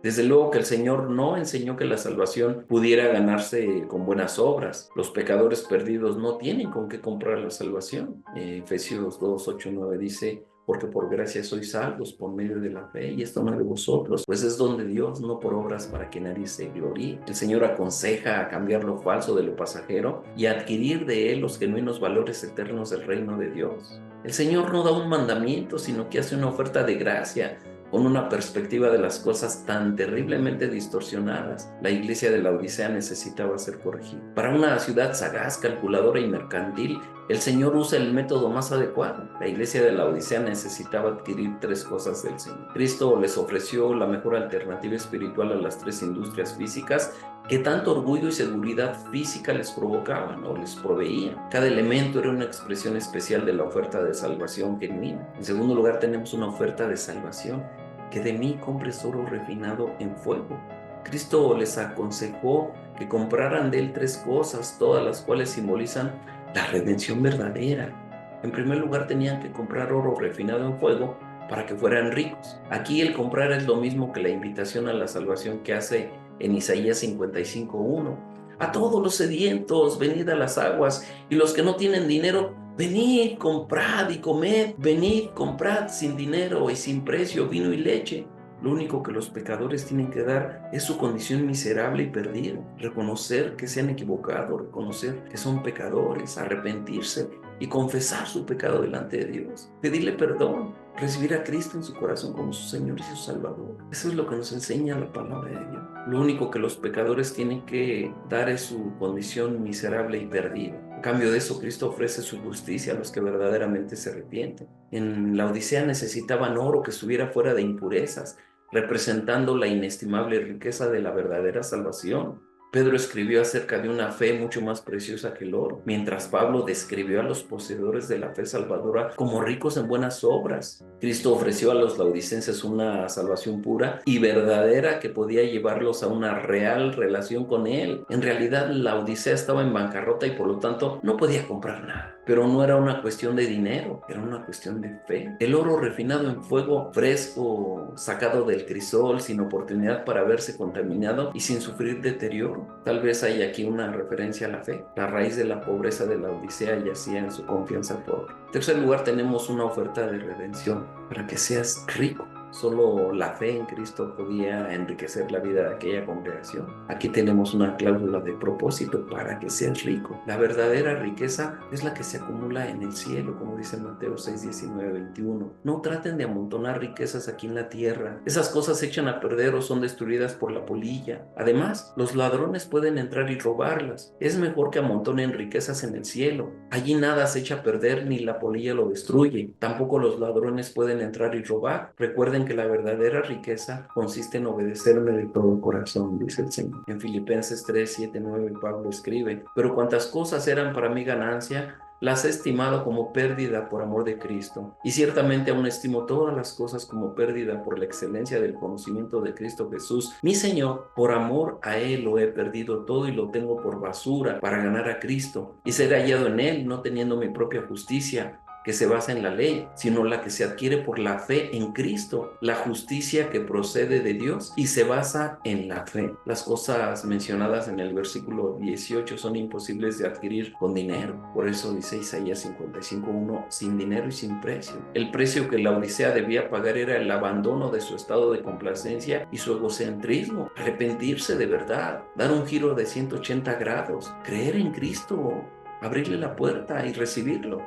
Desde luego que el Señor no enseñó que la salvación pudiera ganarse con buenas obras. Los pecadores perdidos no tienen con qué comprar la salvación. Efesios 2, 8, 9 dice: porque por gracia sois salvos por medio de la fe, y esto no de vosotros, pues es don de Dios, no por obras para que nadie se gloríe. El Señor aconseja a cambiar lo falso de lo pasajero y a adquirir de él los genuinos valores eternos del reino de Dios. El Señor no da un mandamiento, sino que hace una oferta de gracia con una perspectiva de las cosas tan terriblemente distorsionadas. La iglesia de la Odisea necesitaba ser corregida. Para una ciudad sagaz, calculadora y mercantil, el Señor usa el método más adecuado. La iglesia de la Odisea necesitaba adquirir tres cosas del Señor. Cristo les ofreció la mejor alternativa espiritual a las tres industrias físicas que tanto orgullo y seguridad física les provocaban o les proveían. Cada elemento era una expresión especial de la oferta de salvación genuina. En segundo lugar, tenemos una oferta de salvación: que de mí compres oro refinado en fuego. Cristo les aconsejó que compraran de él tres cosas, todas las cuales simbolizan la redención verdadera. En primer lugar, tenían que comprar oro refinado en fuego para que fueran ricos. Aquí el comprar es lo mismo que la invitación a la salvación que hace en Isaías 55:1. A todos los sedientos, venid a las aguas, y los que no tienen dinero, venid, comprad y comed. Venid, comprad sin dinero y sin precio vino y leche. Lo único que los pecadores tienen que dar es su condición miserable y perdida. Reconocer que se han equivocado, reconocer que son pecadores, arrepentirse y confesar su pecado delante de Dios. Pedirle perdón, recibir a Cristo en su corazón como su Señor y su Salvador. Eso es lo que nos enseña la palabra de Dios. Lo único que los pecadores tienen que dar es su condición miserable y perdida. En cambio de eso, Cristo ofrece su justicia a los que verdaderamente se arrepienten. En la Odisea necesitaban oro que estuviera fuera de impurezas, representando la inestimable riqueza de la verdadera salvación. Pedro escribió acerca de una fe mucho más preciosa que el oro, mientras Pablo describió a los poseedores de la fe salvadora como ricos en buenas obras. Cristo ofreció a los laodicenses una salvación pura y verdadera que podía llevarlos a una real relación con Él. En realidad, la Odisea estaba en bancarrota y por lo tanto no podía comprar nada. Pero no era una cuestión de dinero, era una cuestión de fe. El oro refinado en fuego fresco, sacado del crisol, sin oportunidad para verse contaminado y sin sufrir deterioro. Tal vez hay aquí una referencia a la fe. La raíz de la pobreza de la Odisea yacía en su confianza pobre. En tercer lugar, tenemos una oferta de redención para que seas rico. Solo la fe en Cristo podía enriquecer la vida de aquella congregación. Aquí tenemos una cláusula de propósito para que seas rico. La verdadera riqueza es la que se acumula en el cielo, como dice Mateo 6, 19, 21. No traten de amontonar riquezas aquí en la tierra. Esas cosas se echan a perder o son destruidas por la polilla. Además, los ladrones pueden entrar y robarlas. Es mejor que amontonen riquezas en el cielo. Allí nada se echa a perder ni la polilla lo destruye. Tampoco los ladrones pueden entrar y robar. Recuerden que la verdadera riqueza consiste en obedecerme de todo corazón, dice el Señor. En Filipenses 3, 7, 9, Pablo escribe: pero cuantas cosas eran para mi ganancia, las he estimado como pérdida por amor de Cristo. Y ciertamente aún estimo todas las cosas como pérdida por la excelencia del conocimiento de Cristo Jesús, mi Señor. Por amor a Él lo he perdido todo y lo tengo por basura para ganar a Cristo y ser hallado en Él, no teniendo mi propia justicia que se basa en la ley, sino la que se adquiere por la fe en Cristo, la justicia que procede de Dios y se basa en la fe. Las cosas mencionadas en el versículo 18 son imposibles de adquirir con dinero. Por eso dice Isaías 55:1, sin dinero y sin precio. El precio que la Odisea debía pagar era el abandono de su estado de complacencia y su egocentrismo, arrepentirse de verdad, dar un giro de 180 grados, creer en Cristo, abrirle la puerta y recibirlo.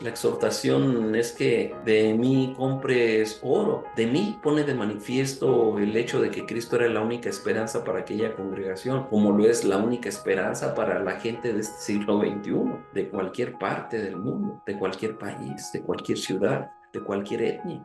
La exhortación es que de mí compres oro. De mí pone de manifiesto el hecho de que Cristo era la única esperanza para aquella congregación, como lo es la única esperanza para la gente de este siglo XXI, de cualquier parte del mundo, de cualquier país, de cualquier ciudad, de cualquier etnia.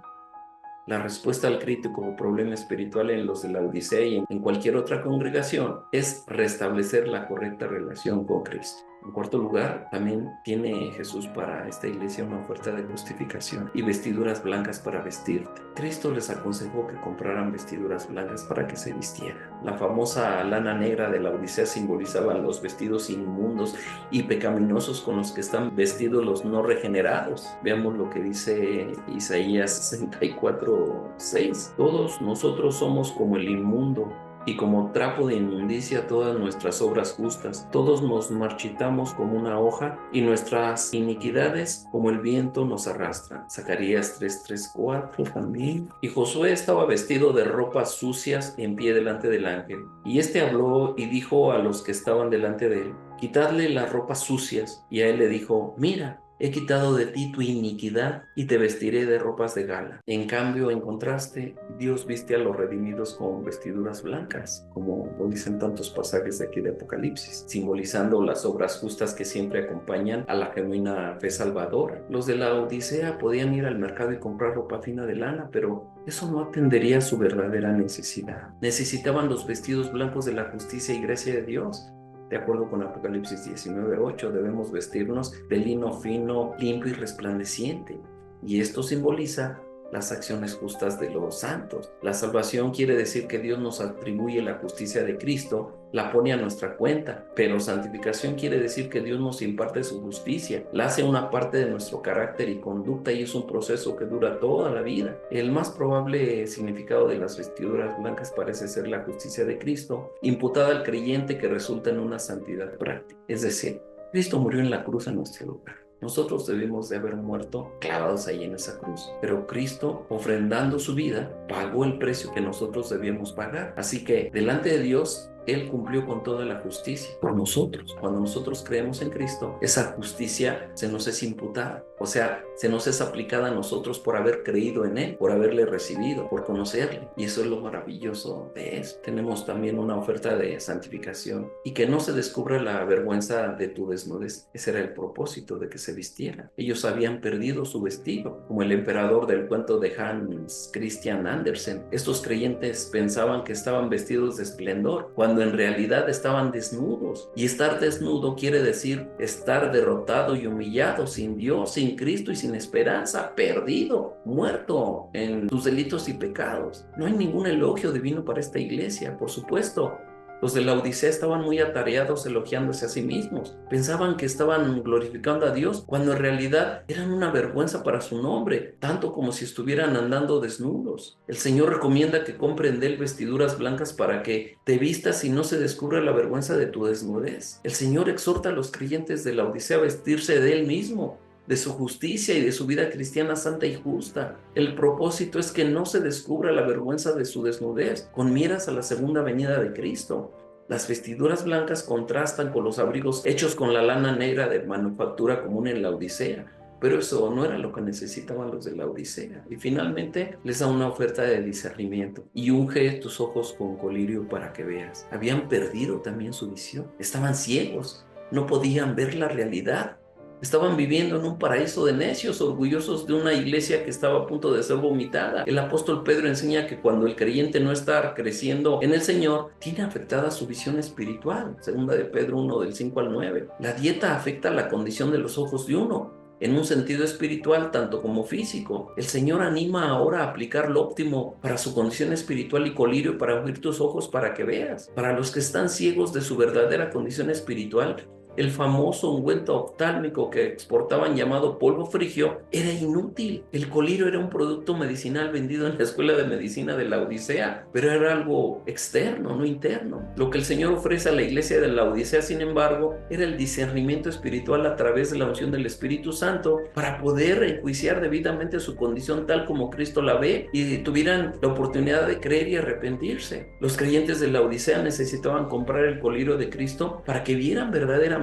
La respuesta al crítico o problema espiritual en los de la Odisea y en cualquier otra congregación es restablecer la correcta relación con Cristo. En cuarto lugar, también tiene Jesús para esta iglesia una oferta de justificación y vestiduras blancas para vestirte. Cristo les aconsejó que compraran vestiduras blancas para que se vistieran. La famosa lana negra de la Odisea simbolizaba los vestidos inmundos y pecaminosos con los que están vestidos los no regenerados. Veamos lo que dice Isaías 64:6. Todos nosotros somos como el inmundo, y como trapo de inmundicia todas nuestras obras justas. Todos nos marchitamos como una hoja, y nuestras iniquidades como el viento nos arrastran. Zacarías 3:4 también. Y Josué estaba vestido de ropas sucias en pie delante del ángel. Y este habló y dijo a los que estaban delante de él: quitadle las ropas sucias. Y a él le dijo: mira, he quitado de ti tu iniquidad y te vestiré de ropas de gala. En cambio, en contraste, Dios viste a los redimidos con vestiduras blancas, como lo dicen tantos pasajes de aquí de Apocalipsis, simbolizando las obras justas que siempre acompañan a la genuina fe salvadora. Los de la Odisea podían ir al mercado y comprar ropa fina de lana, pero eso no atendería a su verdadera necesidad. Necesitaban los vestidos blancos de la justicia y gracia de Dios. De acuerdo con Apocalipsis 19:8, debemos vestirnos de lino fino, limpio y resplandeciente. Y esto simboliza las acciones justas de los santos. La salvación quiere decir que Dios nos atribuye la justicia de Cristo, la pone a nuestra cuenta, pero santificación quiere decir que Dios nos imparte su justicia, la hace una parte de nuestro carácter y conducta, y es un proceso que dura toda la vida. El más probable significado de las vestiduras blancas parece ser la justicia de Cristo, imputada al creyente, que resulta en una santidad práctica. Es decir, Cristo murió en la cruz en nuestro lugar. Nosotros debimos de haber muerto clavados ahí en esa cruz, pero Cristo, ofrendando su vida, pagó el precio que nosotros debíamos pagar. Así que delante de Dios, Él cumplió con toda la justicia por nosotros. Cuando nosotros creemos en Cristo, esa justicia se nos es imputada, o sea, se nos es aplicada a nosotros por haber creído en Él, por haberle recibido, por conocerle. Y eso es lo maravilloso de eso. Tenemos también una oferta de santificación y que no se descubra la vergüenza de tu desnudez. Ese era el propósito de que se vistiera. Ellos habían perdido su vestido, como el emperador del cuento de Hans Christian Andersen. Estos creyentes pensaban que estaban vestidos de esplendor, cuando cuando en realidad estaban desnudos. Y estar desnudo quiere decir estar derrotado y humillado, sin Dios, sin Cristo y sin esperanza, perdido, muerto en tus delitos y pecados. No hay ningún elogio divino para esta iglesia, por supuesto. Los de la Odisea estaban muy atareados elogiándose a sí mismos. Pensaban que estaban glorificando a Dios cuando en realidad eran una vergüenza para su nombre, tanto como si estuvieran andando desnudos. El Señor recomienda que compren de él vestiduras blancas para que te vistas y no se descubra la vergüenza de tu desnudez. El Señor exhorta a los creyentes de la Odisea a vestirse de él mismo, de su justicia y de su vida cristiana santa y justa. El propósito es que no se descubra la vergüenza de su desnudez, con miras a la segunda venida de Cristo. Las vestiduras blancas contrastan con los abrigos hechos con la lana negra de manufactura común en la Odisea, pero eso no era lo que necesitaban los de la Odisea. Y finalmente les da una oferta de discernimiento: y unge tus ojos con colirio para que veas. Habían perdido también su visión, estaban ciegos, no podían ver la realidad. Estaban viviendo en un paraíso de necios, orgullosos de una iglesia que estaba a punto de ser vomitada. El apóstol Pedro enseña que cuando el creyente no está creciendo en el Señor, tiene afectada su visión espiritual. Segunda de Pedro 1, del 5 al 9. La dieta afecta la condición de los ojos de uno, en un sentido espiritual tanto como físico. El Señor anima ahora a aplicar lo óptimo para su condición espiritual y colirio para abrir tus ojos para que veas. Para los que están ciegos de su verdadera condición espiritual, el famoso ungüento oftálmico que exportaban, llamado polvo frigio, era inútil. El colirio era un producto medicinal vendido en la escuela de medicina de la Odisea, pero era algo externo, no interno. Lo que el Señor ofrece a la iglesia de la Odisea, sin embargo, era el discernimiento espiritual a través de la unción del Espíritu Santo para poder enjuiciar debidamente su condición tal como Cristo la ve y tuvieran la oportunidad de creer y arrepentirse. Los creyentes de la Odisea necesitaban comprar el colirio de Cristo para que vieran verdaderamente.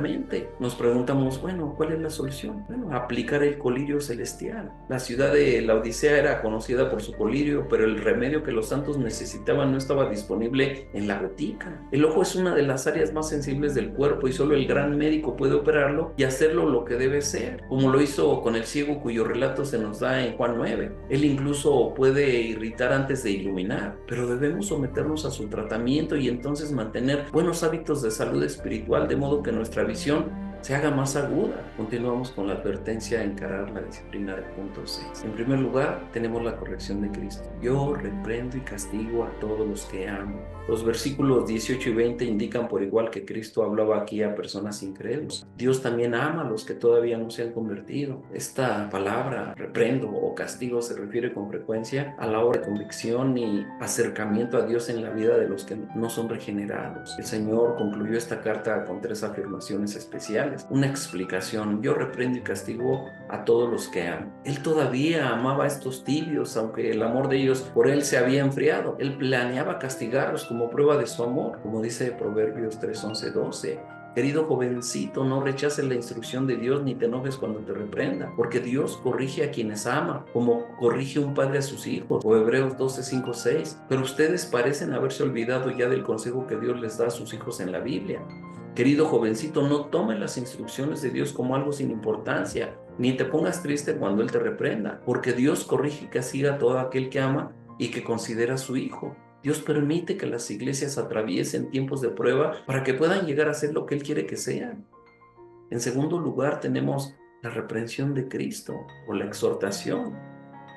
Nos preguntamos, bueno, ¿cuál es la solución? Bueno, aplicar el colirio celestial. La ciudad de la Odisea era conocida por su colirio, pero el remedio que los santos necesitaban no estaba disponible en la botica. El ojo es una de las áreas más sensibles del cuerpo y solo el gran médico puede operarlo y hacerlo lo que debe ser, como lo hizo con el ciego cuyo relato se nos da en Juan 9. Él incluso puede irritar antes de iluminar, pero debemos someternos a su tratamiento y entonces mantener buenos hábitos de salud espiritual, de modo que nuestra visión se haga más aguda. Continuamos con la advertencia a encarar la disciplina del punto 6. En primer lugar, tenemos la corrección de Cristo. Yo reprendo y castigo a todos los que amo. Los versículos 18 y 20 indican por igual que Cristo hablaba aquí a personas incrédulas. Dios también ama a los que todavía no se han convertido. Esta palabra, reprendo o castigo, se refiere con frecuencia a la obra de convicción y acercamiento a Dios en la vida de los que no son regenerados. El Señor concluyó esta carta con 3 afirmaciones especiales. Una explicación: yo reprendo y castigo a todos los que amo. Él todavía amaba a estos tibios, aunque el amor de ellos por él se había enfriado. Él planeaba castigarlos como prueba de su amor, como dice Proverbios 3, 11, 12. Querido jovencito, no rechaces la instrucción de Dios ni te enojes cuando te reprenda, porque Dios corrige a quienes ama, como corrige un padre a sus hijos, o Hebreos 12, 5, 6. Pero ustedes parecen haberse olvidado ya del consejo que Dios les da a sus hijos en la Biblia. Querido jovencito, no tomes las instrucciones de Dios como algo sin importancia, ni te pongas triste cuando Él te reprenda, porque Dios corrige y castiga a todo aquel que ama y que considera a su hijo. Dios permite que las iglesias atraviesen tiempos de prueba para que puedan llegar a ser lo que Él quiere que sean. En segundo lugar, tenemos la reprensión de Cristo o la exhortación.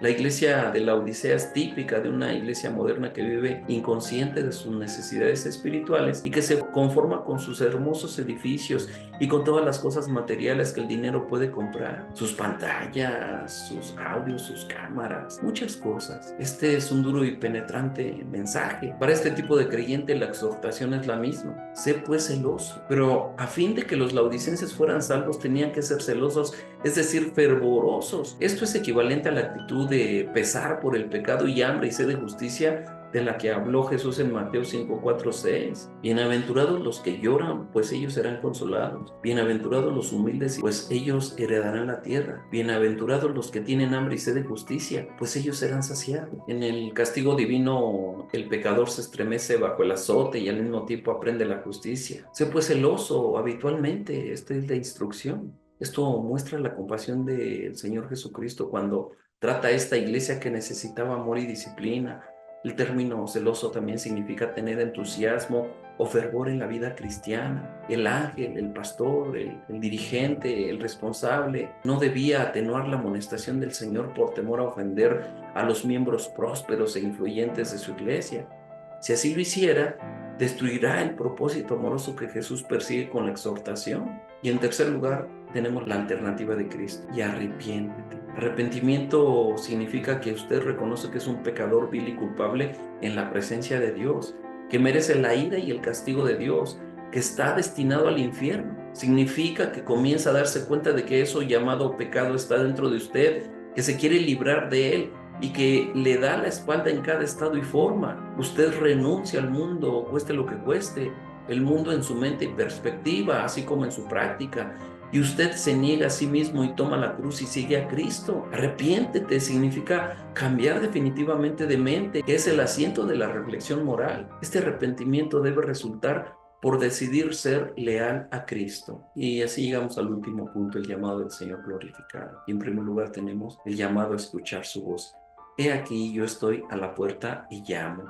La iglesia de la Odisea es típica de una iglesia moderna que vive inconsciente de sus necesidades espirituales y que se conforma con sus hermosos edificios y con todas las cosas materiales que el dinero puede comprar. Sus pantallas, sus audios, sus cámaras, muchas cosas. Este es un duro y penetrante mensaje. Para este tipo de creyente la exhortación es la misma: sé pues celoso. Pero a fin de que los laodicenses fueran salvos tenían que ser celosos, es decir, fervorosos. Esto es equivalente a la actitud de pesar por el pecado y hambre y sed de justicia de la que habló Jesús en Mateo 5, 4, 6. Bienaventurados los que lloran, pues ellos serán consolados. Bienaventurados los humildes, pues ellos heredarán la tierra. Bienaventurados los que tienen hambre y sed de justicia, pues ellos serán saciados. En el castigo divino, el pecador se estremece bajo el azote y al mismo tiempo aprende la justicia. Sé pues celoso habitualmente. Esta es la instrucción. Esto muestra la compasión del Señor Jesucristo cuando trata a esta iglesia que necesitaba amor y disciplina. El término celoso también significa tener entusiasmo o fervor en la vida cristiana. El ángel, el pastor, el dirigente, el responsable, no debía atenuar la amonestación del Señor por temor a ofender a los miembros prósperos e influyentes de su iglesia. Si así lo hiciera, destruirá el propósito amoroso que Jesús persigue con la exhortación. Y en tercer lugar, tenemos la alternativa de Cristo: y arrepiéntete. Arrepentimiento significa que usted reconoce que es un pecador vil y culpable en la presencia de Dios, que merece la ira y el castigo de Dios, que está destinado al infierno. Significa que comienza a darse cuenta de que eso llamado pecado está dentro de usted, que se quiere librar de él y que le da la espalda en cada estado y forma. Usted renuncia al mundo, cueste lo que cueste, el mundo en su mente y perspectiva, así como en su práctica. Y usted se niega a sí mismo y toma la cruz y sigue a Cristo. Arrepiéntete significa cambiar definitivamente de mente, que es el asiento de la reflexión moral. Este arrepentimiento debe resultar por decidir ser leal a Cristo. Y así llegamos al último punto, el llamado del Señor glorificado. Y en primer lugar tenemos el llamado a escuchar su voz. He aquí, yo estoy a la puerta y llamo.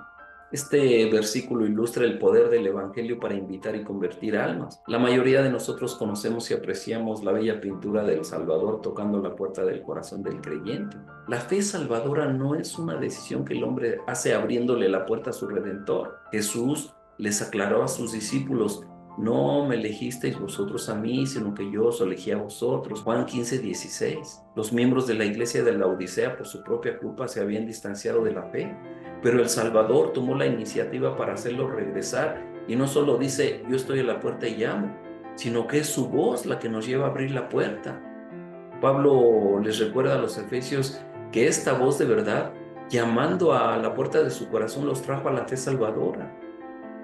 Este versículo ilustra el poder del Evangelio para invitar y convertir almas. La mayoría de nosotros conocemos y apreciamos la bella pintura del Salvador tocando la puerta del corazón del creyente. La fe salvadora no es una decisión que el hombre hace abriéndole la puerta a su Redentor. Jesús les aclaró a sus discípulos: no me elegisteis vosotros a mí, sino que yo os elegí a vosotros. Juan 15:16. Los miembros de la iglesia de la Odisea por su propia culpa se habían distanciado de la fe, pero el Salvador tomó la iniciativa para hacerlo regresar, y no solo dice yo estoy a la puerta y llamo, sino que es su voz la que nos lleva a abrir la puerta. Pablo les recuerda a los efesios que esta voz de verdad, llamando a la puerta de su corazón, los trajo a la fe salvadora.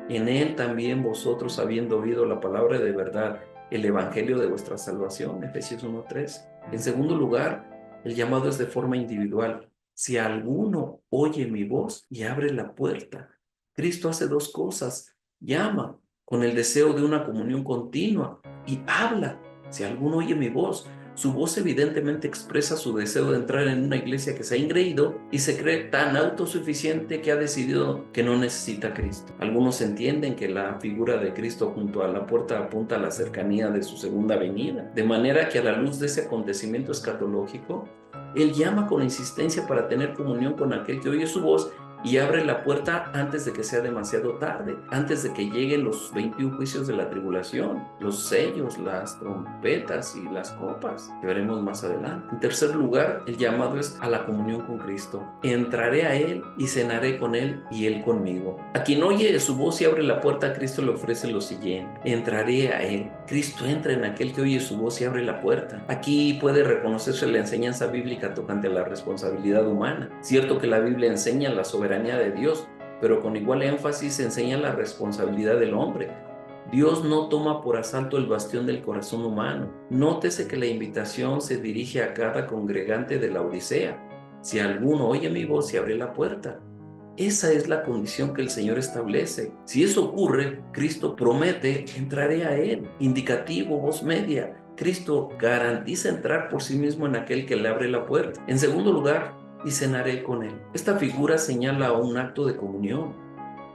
En él también vosotros, habiendo oído la palabra de verdad, el evangelio de vuestra salvación, Efesios 1:3. En segundo lugar, el llamado es de forma individual. Si alguno oye mi voz y abre la puerta, Cristo hace dos cosas: llama con el deseo de una comunión continua y habla. Si alguno oye mi voz, su voz evidentemente expresa su deseo de entrar en una iglesia que se ha engreído y se cree tan autosuficiente que ha decidido que no necesita a Cristo. Algunos entienden que la figura de Cristo junto a la puerta apunta a la cercanía de su segunda venida, de manera que a la luz de ese acontecimiento escatológico, Él llama con insistencia para tener comunión con aquel que oye su voz y abre la puerta antes de que sea demasiado tarde, antes de que lleguen los 21 juicios de la tribulación, los sellos, las trompetas y las copas, que veremos más adelante. En tercer lugar, el llamado es a la comunión con Cristo. Entraré a Él y cenaré con Él y Él conmigo. A quien oye su voz y abre la puerta, Cristo le ofrece lo siguiente: entraré a Él. Cristo entra en aquel que oye su voz y abre la puerta. Aquí puede reconocerse la enseñanza bíblica tocante a la responsabilidad humana. Cierto que la Biblia enseña la soberanía de Dios, pero con igual énfasis enseña la responsabilidad del hombre. Dios no toma por asalto el bastión del corazón humano. Nótese que la invitación se dirige a cada congregante de la Odisea: si alguno oye mi voz y abre la puerta. Esa es la condición que el Señor establece. Si eso ocurre, Cristo promete: entraré a Él. Indicativo, voz media. Cristo garantiza entrar por sí mismo en aquel que le abre la puerta. En segundo lugar, y cenaré con él. Esta figura señala un acto de comunión.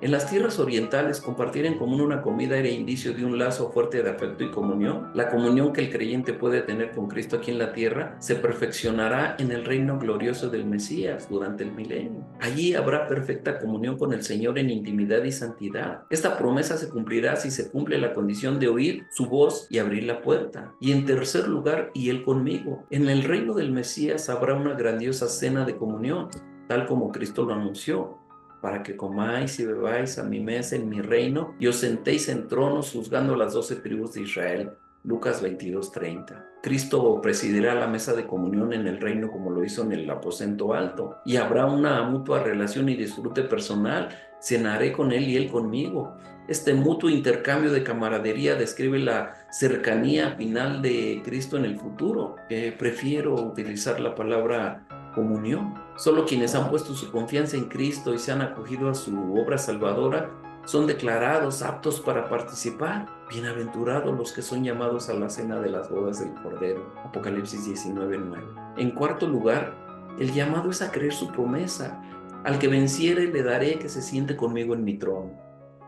En las tierras orientales, compartir en común una comida era indicio de un lazo fuerte de afecto y comunión. La comunión que el creyente puede tener con Cristo aquí en la tierra se perfeccionará en el reino glorioso del Mesías durante el milenio. Allí habrá perfecta comunión con el Señor en intimidad y santidad. Esta promesa se cumplirá si se cumple la condición de oír su voz y abrir la puerta. Y en tercer lugar, y Él conmigo. En el reino del Mesías habrá una grandiosa cena de comunión, tal como Cristo lo anunció: para que comáis y bebáis a mi mesa en mi reino y os sentéis en tronos juzgando las 12 tribus de Israel. Lucas 22:30. Cristo presidirá la mesa de comunión en el reino como lo hizo en el aposento alto, y habrá una mutua relación y disfrute personal. Cenaré con Él y Él conmigo. Este mutuo intercambio de camaradería describe la cercanía final de Cristo en el futuro. Prefiero utilizar la palabra comunión. Solo quienes han puesto su confianza en Cristo y se han acogido a su obra salvadora son declarados aptos para participar. Bienaventurados los que son llamados a la cena de las bodas del Cordero. Apocalipsis 19:9. En cuarto lugar, el llamado es a creer su promesa. Al que venciere le daré que se siente conmigo en mi trono.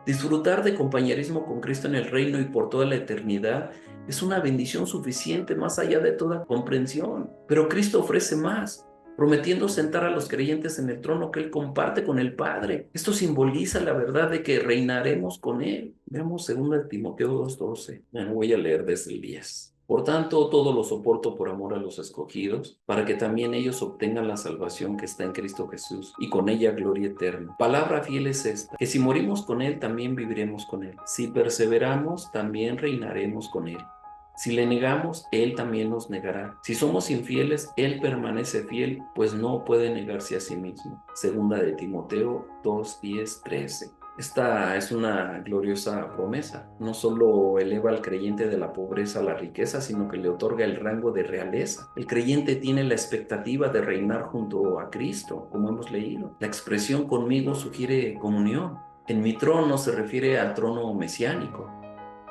Disfrutar de compañerismo con Cristo en el reino y por toda la eternidad es una bendición suficiente más allá de toda comprensión. Pero Cristo ofrece más, prometiendo sentar a los creyentes en el trono que Él comparte con el Padre. Esto simboliza la verdad de que reinaremos con Él. Veamos 2 Timoteo 2:12. Bueno, voy a leer desde el 10. Por tanto, todo lo soporto por amor a los escogidos, para que también ellos obtengan la salvación que está en Cristo Jesús, y con ella gloria eterna. Palabra fiel es esta, que si morimos con Él, también viviremos con Él. Si perseveramos, también reinaremos con Él. Si le negamos, Él también nos negará. Si somos infieles, Él permanece fiel, pues no puede negarse a sí mismo. 2 Timoteo 2:10-13. Esta es una gloriosa promesa. No solo eleva al creyente de la pobreza a la riqueza, sino que le otorga el rango de realeza. El creyente tiene la expectativa de reinar junto a Cristo, como hemos leído. La expresión conmigo sugiere comunión. En mi trono se refiere al trono mesiánico.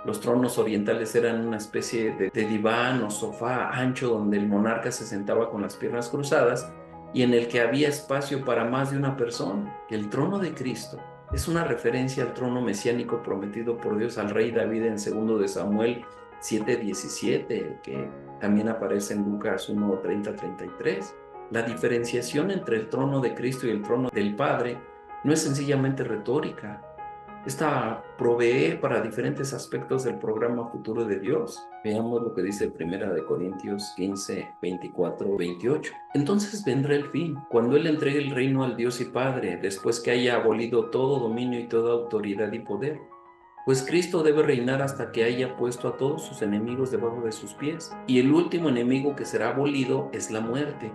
Los tronos orientales eran una especie de diván o sofá ancho donde el monarca se sentaba con las piernas cruzadas y en el que había espacio para más de una persona. El trono de Cristo es una referencia al trono mesiánico prometido por Dios al rey David en 2 de Samuel 7:17, que también aparece en Lucas 1:30-33. La diferenciación entre el trono de Cristo y el trono del Padre no es sencillamente retórica. Esta provee para diferentes aspectos del programa futuro de Dios. Veamos lo que dice 1 Corintios 15:24-28. Entonces vendrá el fin, cuando Él entregue el reino al Dios y Padre, después que haya abolido todo dominio y toda autoridad y poder. Pues Cristo debe reinar hasta que haya puesto a todos sus enemigos debajo de sus pies. Y el último enemigo que será abolido es la muerte,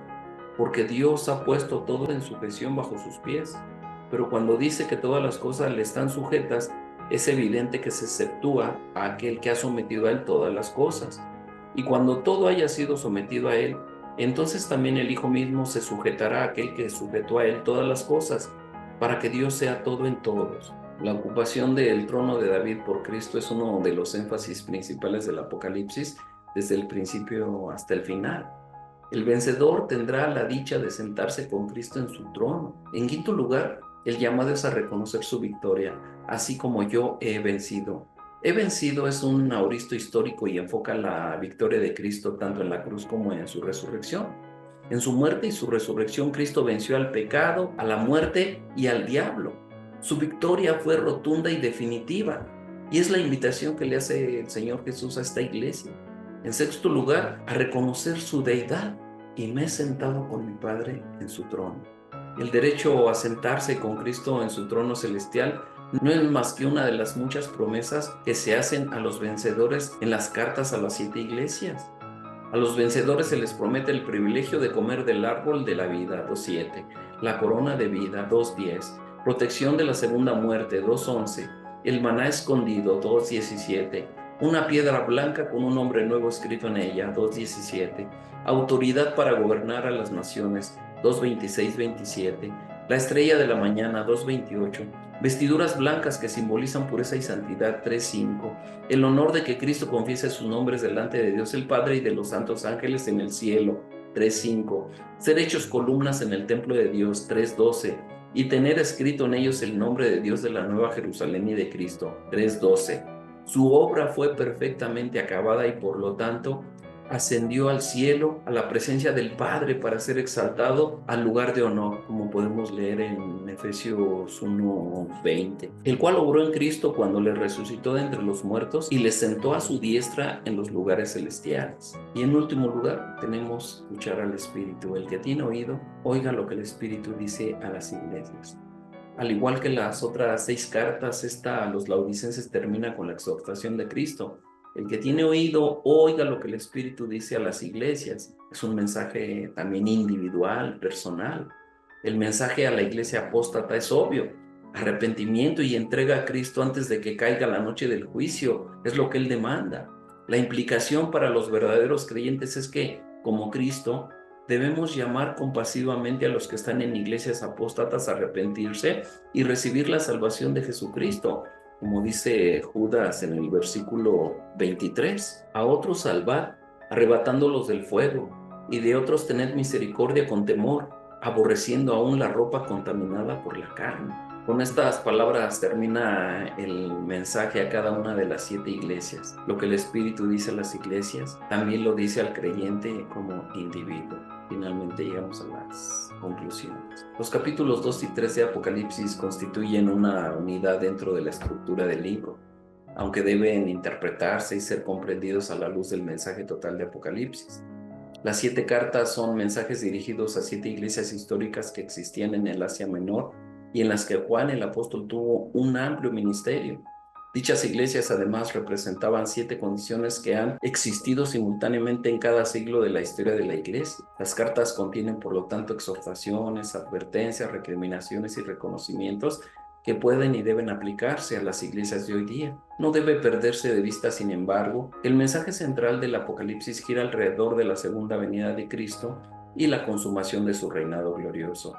porque Dios ha puesto todo en sujeción bajo sus pies. Pero cuando dice que todas las cosas le están sujetas, es evidente que se exceptúa a aquel que ha sometido a Él todas las cosas. Y cuando todo haya sido sometido a Él, entonces también el Hijo mismo se sujetará a aquel que sujetó a Él todas las cosas, para que Dios sea todo en todos. La ocupación del trono de David por Cristo es uno de los énfasis principales del Apocalipsis, desde el principio hasta el final. El vencedor tendrá la dicha de sentarse con Cristo en su trono. En quinto lugar, el llamado es a reconocer su victoria, así como yo he vencido. He vencido es un aoristo histórico y enfoca la victoria de Cristo tanto en la cruz como en su resurrección. En su muerte y su resurrección, Cristo venció al pecado, a la muerte y al diablo. Su victoria fue rotunda y definitiva, y es la invitación que le hace el Señor Jesús a esta iglesia. En sexto lugar, a reconocer su deidad, y me he sentado con mi Padre en su trono. El derecho a sentarse con Cristo en su trono celestial no es más que una de las muchas promesas que se hacen a los vencedores en las cartas a las 7 iglesias. A los vencedores se les promete el privilegio de comer del árbol de la vida, 2:7, la corona de vida, 2:10, protección de la segunda muerte, 2:11, el maná escondido, 2:17, una piedra blanca con un nombre nuevo escrito en ella, 2:17, autoridad para gobernar a las naciones, 2:26-27, la estrella de la mañana, 2:28, vestiduras blancas que simbolizan pureza y santidad, 3:5, el honor de que Cristo confiese sus nombres delante de Dios el Padre y de los santos ángeles en el cielo, 3:5, ser hechos columnas en el templo de Dios, 3:12, y tener escrito en ellos el nombre de Dios de la Nueva Jerusalén y de Cristo, 3:12. Su obra fue perfectamente acabada y por lo tanto ascendió al cielo, a la presencia del Padre para ser exaltado al lugar de honor, como podemos leer en Efesios 1:20, el cual obró en Cristo cuando le resucitó de entre los muertos y le sentó a su diestra en los lugares celestiales. Y en último lugar, tenemos escuchar al Espíritu. El que tiene oído, oiga lo que el Espíritu dice a las iglesias. Al igual que las otras 6 cartas, esta a los laodicenses termina con la exhortación de Cristo. El que tiene oído, oiga lo que el Espíritu dice a las iglesias. Es un mensaje también individual, personal. El mensaje a la iglesia apóstata es obvio. Arrepentimiento y entrega a Cristo antes de que caiga la noche del juicio es lo que Él demanda. La implicación para los verdaderos creyentes es que, como Cristo, debemos llamar compasivamente a los que están en iglesias apóstatas a arrepentirse y recibir la salvación de Jesucristo, como dice Judas en el versículo 23. A otros salvad, arrebatándolos del fuego, y de otros tened misericordia con temor, aborreciendo aún la ropa contaminada por la carne. Con estas palabras termina el mensaje a cada una de las 7 iglesias. Lo que el Espíritu dice a las iglesias, también lo dice al creyente como individuo. Finalmente llegamos a las conclusiones. Los capítulos 2 y 3 de Apocalipsis constituyen una unidad dentro de la estructura del libro, aunque deben interpretarse y ser comprendidos a la luz del mensaje total de Apocalipsis. Las 7 cartas son mensajes dirigidos a 7 iglesias históricas que existían en el Asia Menor y en las que Juan el apóstol tuvo un amplio ministerio. Dichas iglesias además representaban 7 condiciones que han existido simultáneamente en cada siglo de la historia de la iglesia. Las cartas contienen, por lo tanto, exhortaciones, advertencias, recriminaciones y reconocimientos que pueden y deben aplicarse a las iglesias de hoy día. No debe perderse de vista, sin embargo, que el mensaje central del Apocalipsis gira alrededor de la segunda venida de Cristo y la consumación de su reinado glorioso.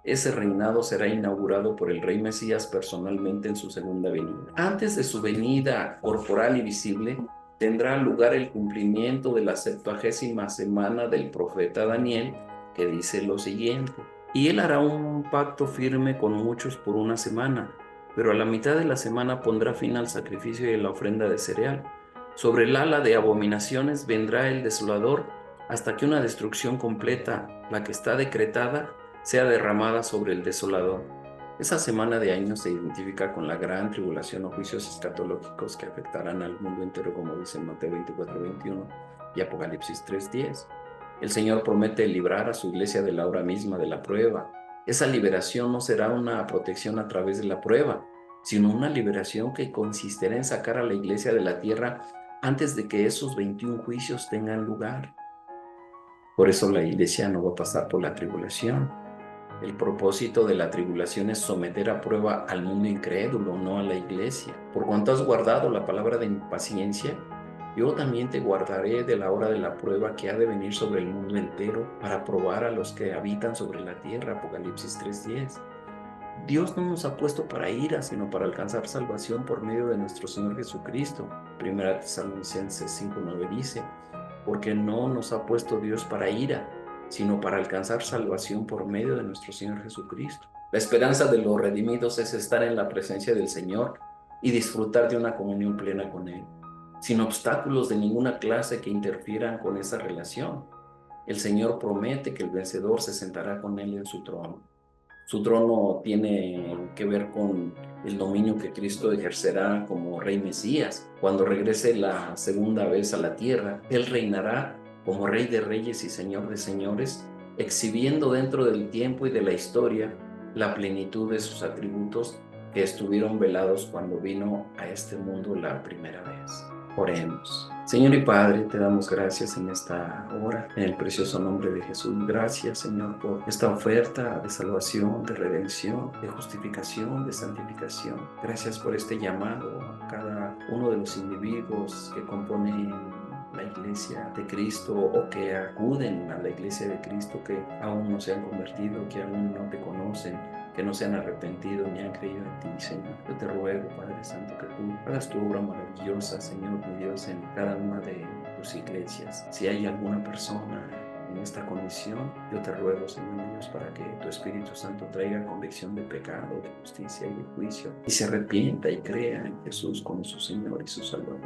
Ese reinado será inaugurado por el Rey Mesías personalmente en su segunda venida. Antes de su venida corporal y visible, tendrá lugar el cumplimiento de la 70ª semana del profeta Daniel, que dice lo siguiente: y él hará un pacto firme con muchos por una semana, pero a la mitad de la semana pondrá fin al sacrificio y a la ofrenda de cereal. Sobre el ala de abominaciones vendrá el desolador, hasta que una destrucción completa, la que está decretada, sea derramada sobre el desolador. Esa semana de años se identifica con la gran tribulación o juicios escatológicos que afectarán al mundo entero, como dice Mateo 24:21 y Apocalipsis 3:10. El Señor promete librar a su iglesia de la hora misma de la prueba. Esa liberación no será una protección a través de la prueba, sino una liberación que consistirá en sacar a la iglesia de la tierra antes de que esos 21 juicios tengan lugar. Por eso la iglesia no va a pasar por la tribulación. El propósito de la tribulación es someter a prueba al mundo incrédulo, no a la iglesia. Por cuanto has guardado la palabra de mi paciencia, yo también te guardaré de la hora de la prueba que ha de venir sobre el mundo entero para probar a los que habitan sobre la tierra. Apocalipsis 3:10. Dios no nos ha puesto para ira, sino para alcanzar salvación por medio de nuestro Señor Jesucristo. Primera Tesalonicenses 5:9 dice: porque no nos ha puesto Dios para ira, sino para alcanzar salvación por medio de nuestro Señor Jesucristo. La esperanza de los redimidos es estar en la presencia del Señor y disfrutar de una comunión plena con Él, sin obstáculos de ninguna clase que interfieran con esa relación. El Señor promete que el vencedor se sentará con Él en su trono. Su trono tiene que ver con el dominio que Cristo ejercerá como Rey Mesías. Cuando regrese la segunda vez a la tierra, Él reinará como Rey de Reyes y Señor de Señores, exhibiendo dentro del tiempo y de la historia la plenitud de sus atributos que estuvieron velados cuando vino a este mundo la primera vez. Oremos. Señor y Padre, te damos gracias en esta hora, en el precioso nombre de Jesús. Gracias, Señor, por esta oferta de salvación, de redención, de justificación, de santificación. Gracias por este llamado a cada uno de los individuos que componen la iglesia de Cristo o que acuden a la iglesia de Cristo, que aún no se han convertido, que aún no te conocen, que no se han arrepentido ni han creído en ti, Señor. Yo te ruego, Padre Santo, que tú hagas tu obra maravillosa, Señor, mi Dios, en cada una de tus iglesias. Si hay alguna persona en esta condición, yo te ruego, Señor mi Dios, para que tu Espíritu Santo traiga convicción de pecado, de justicia y de juicio, y se arrepienta y crea en Jesús como su Señor y su Salvador.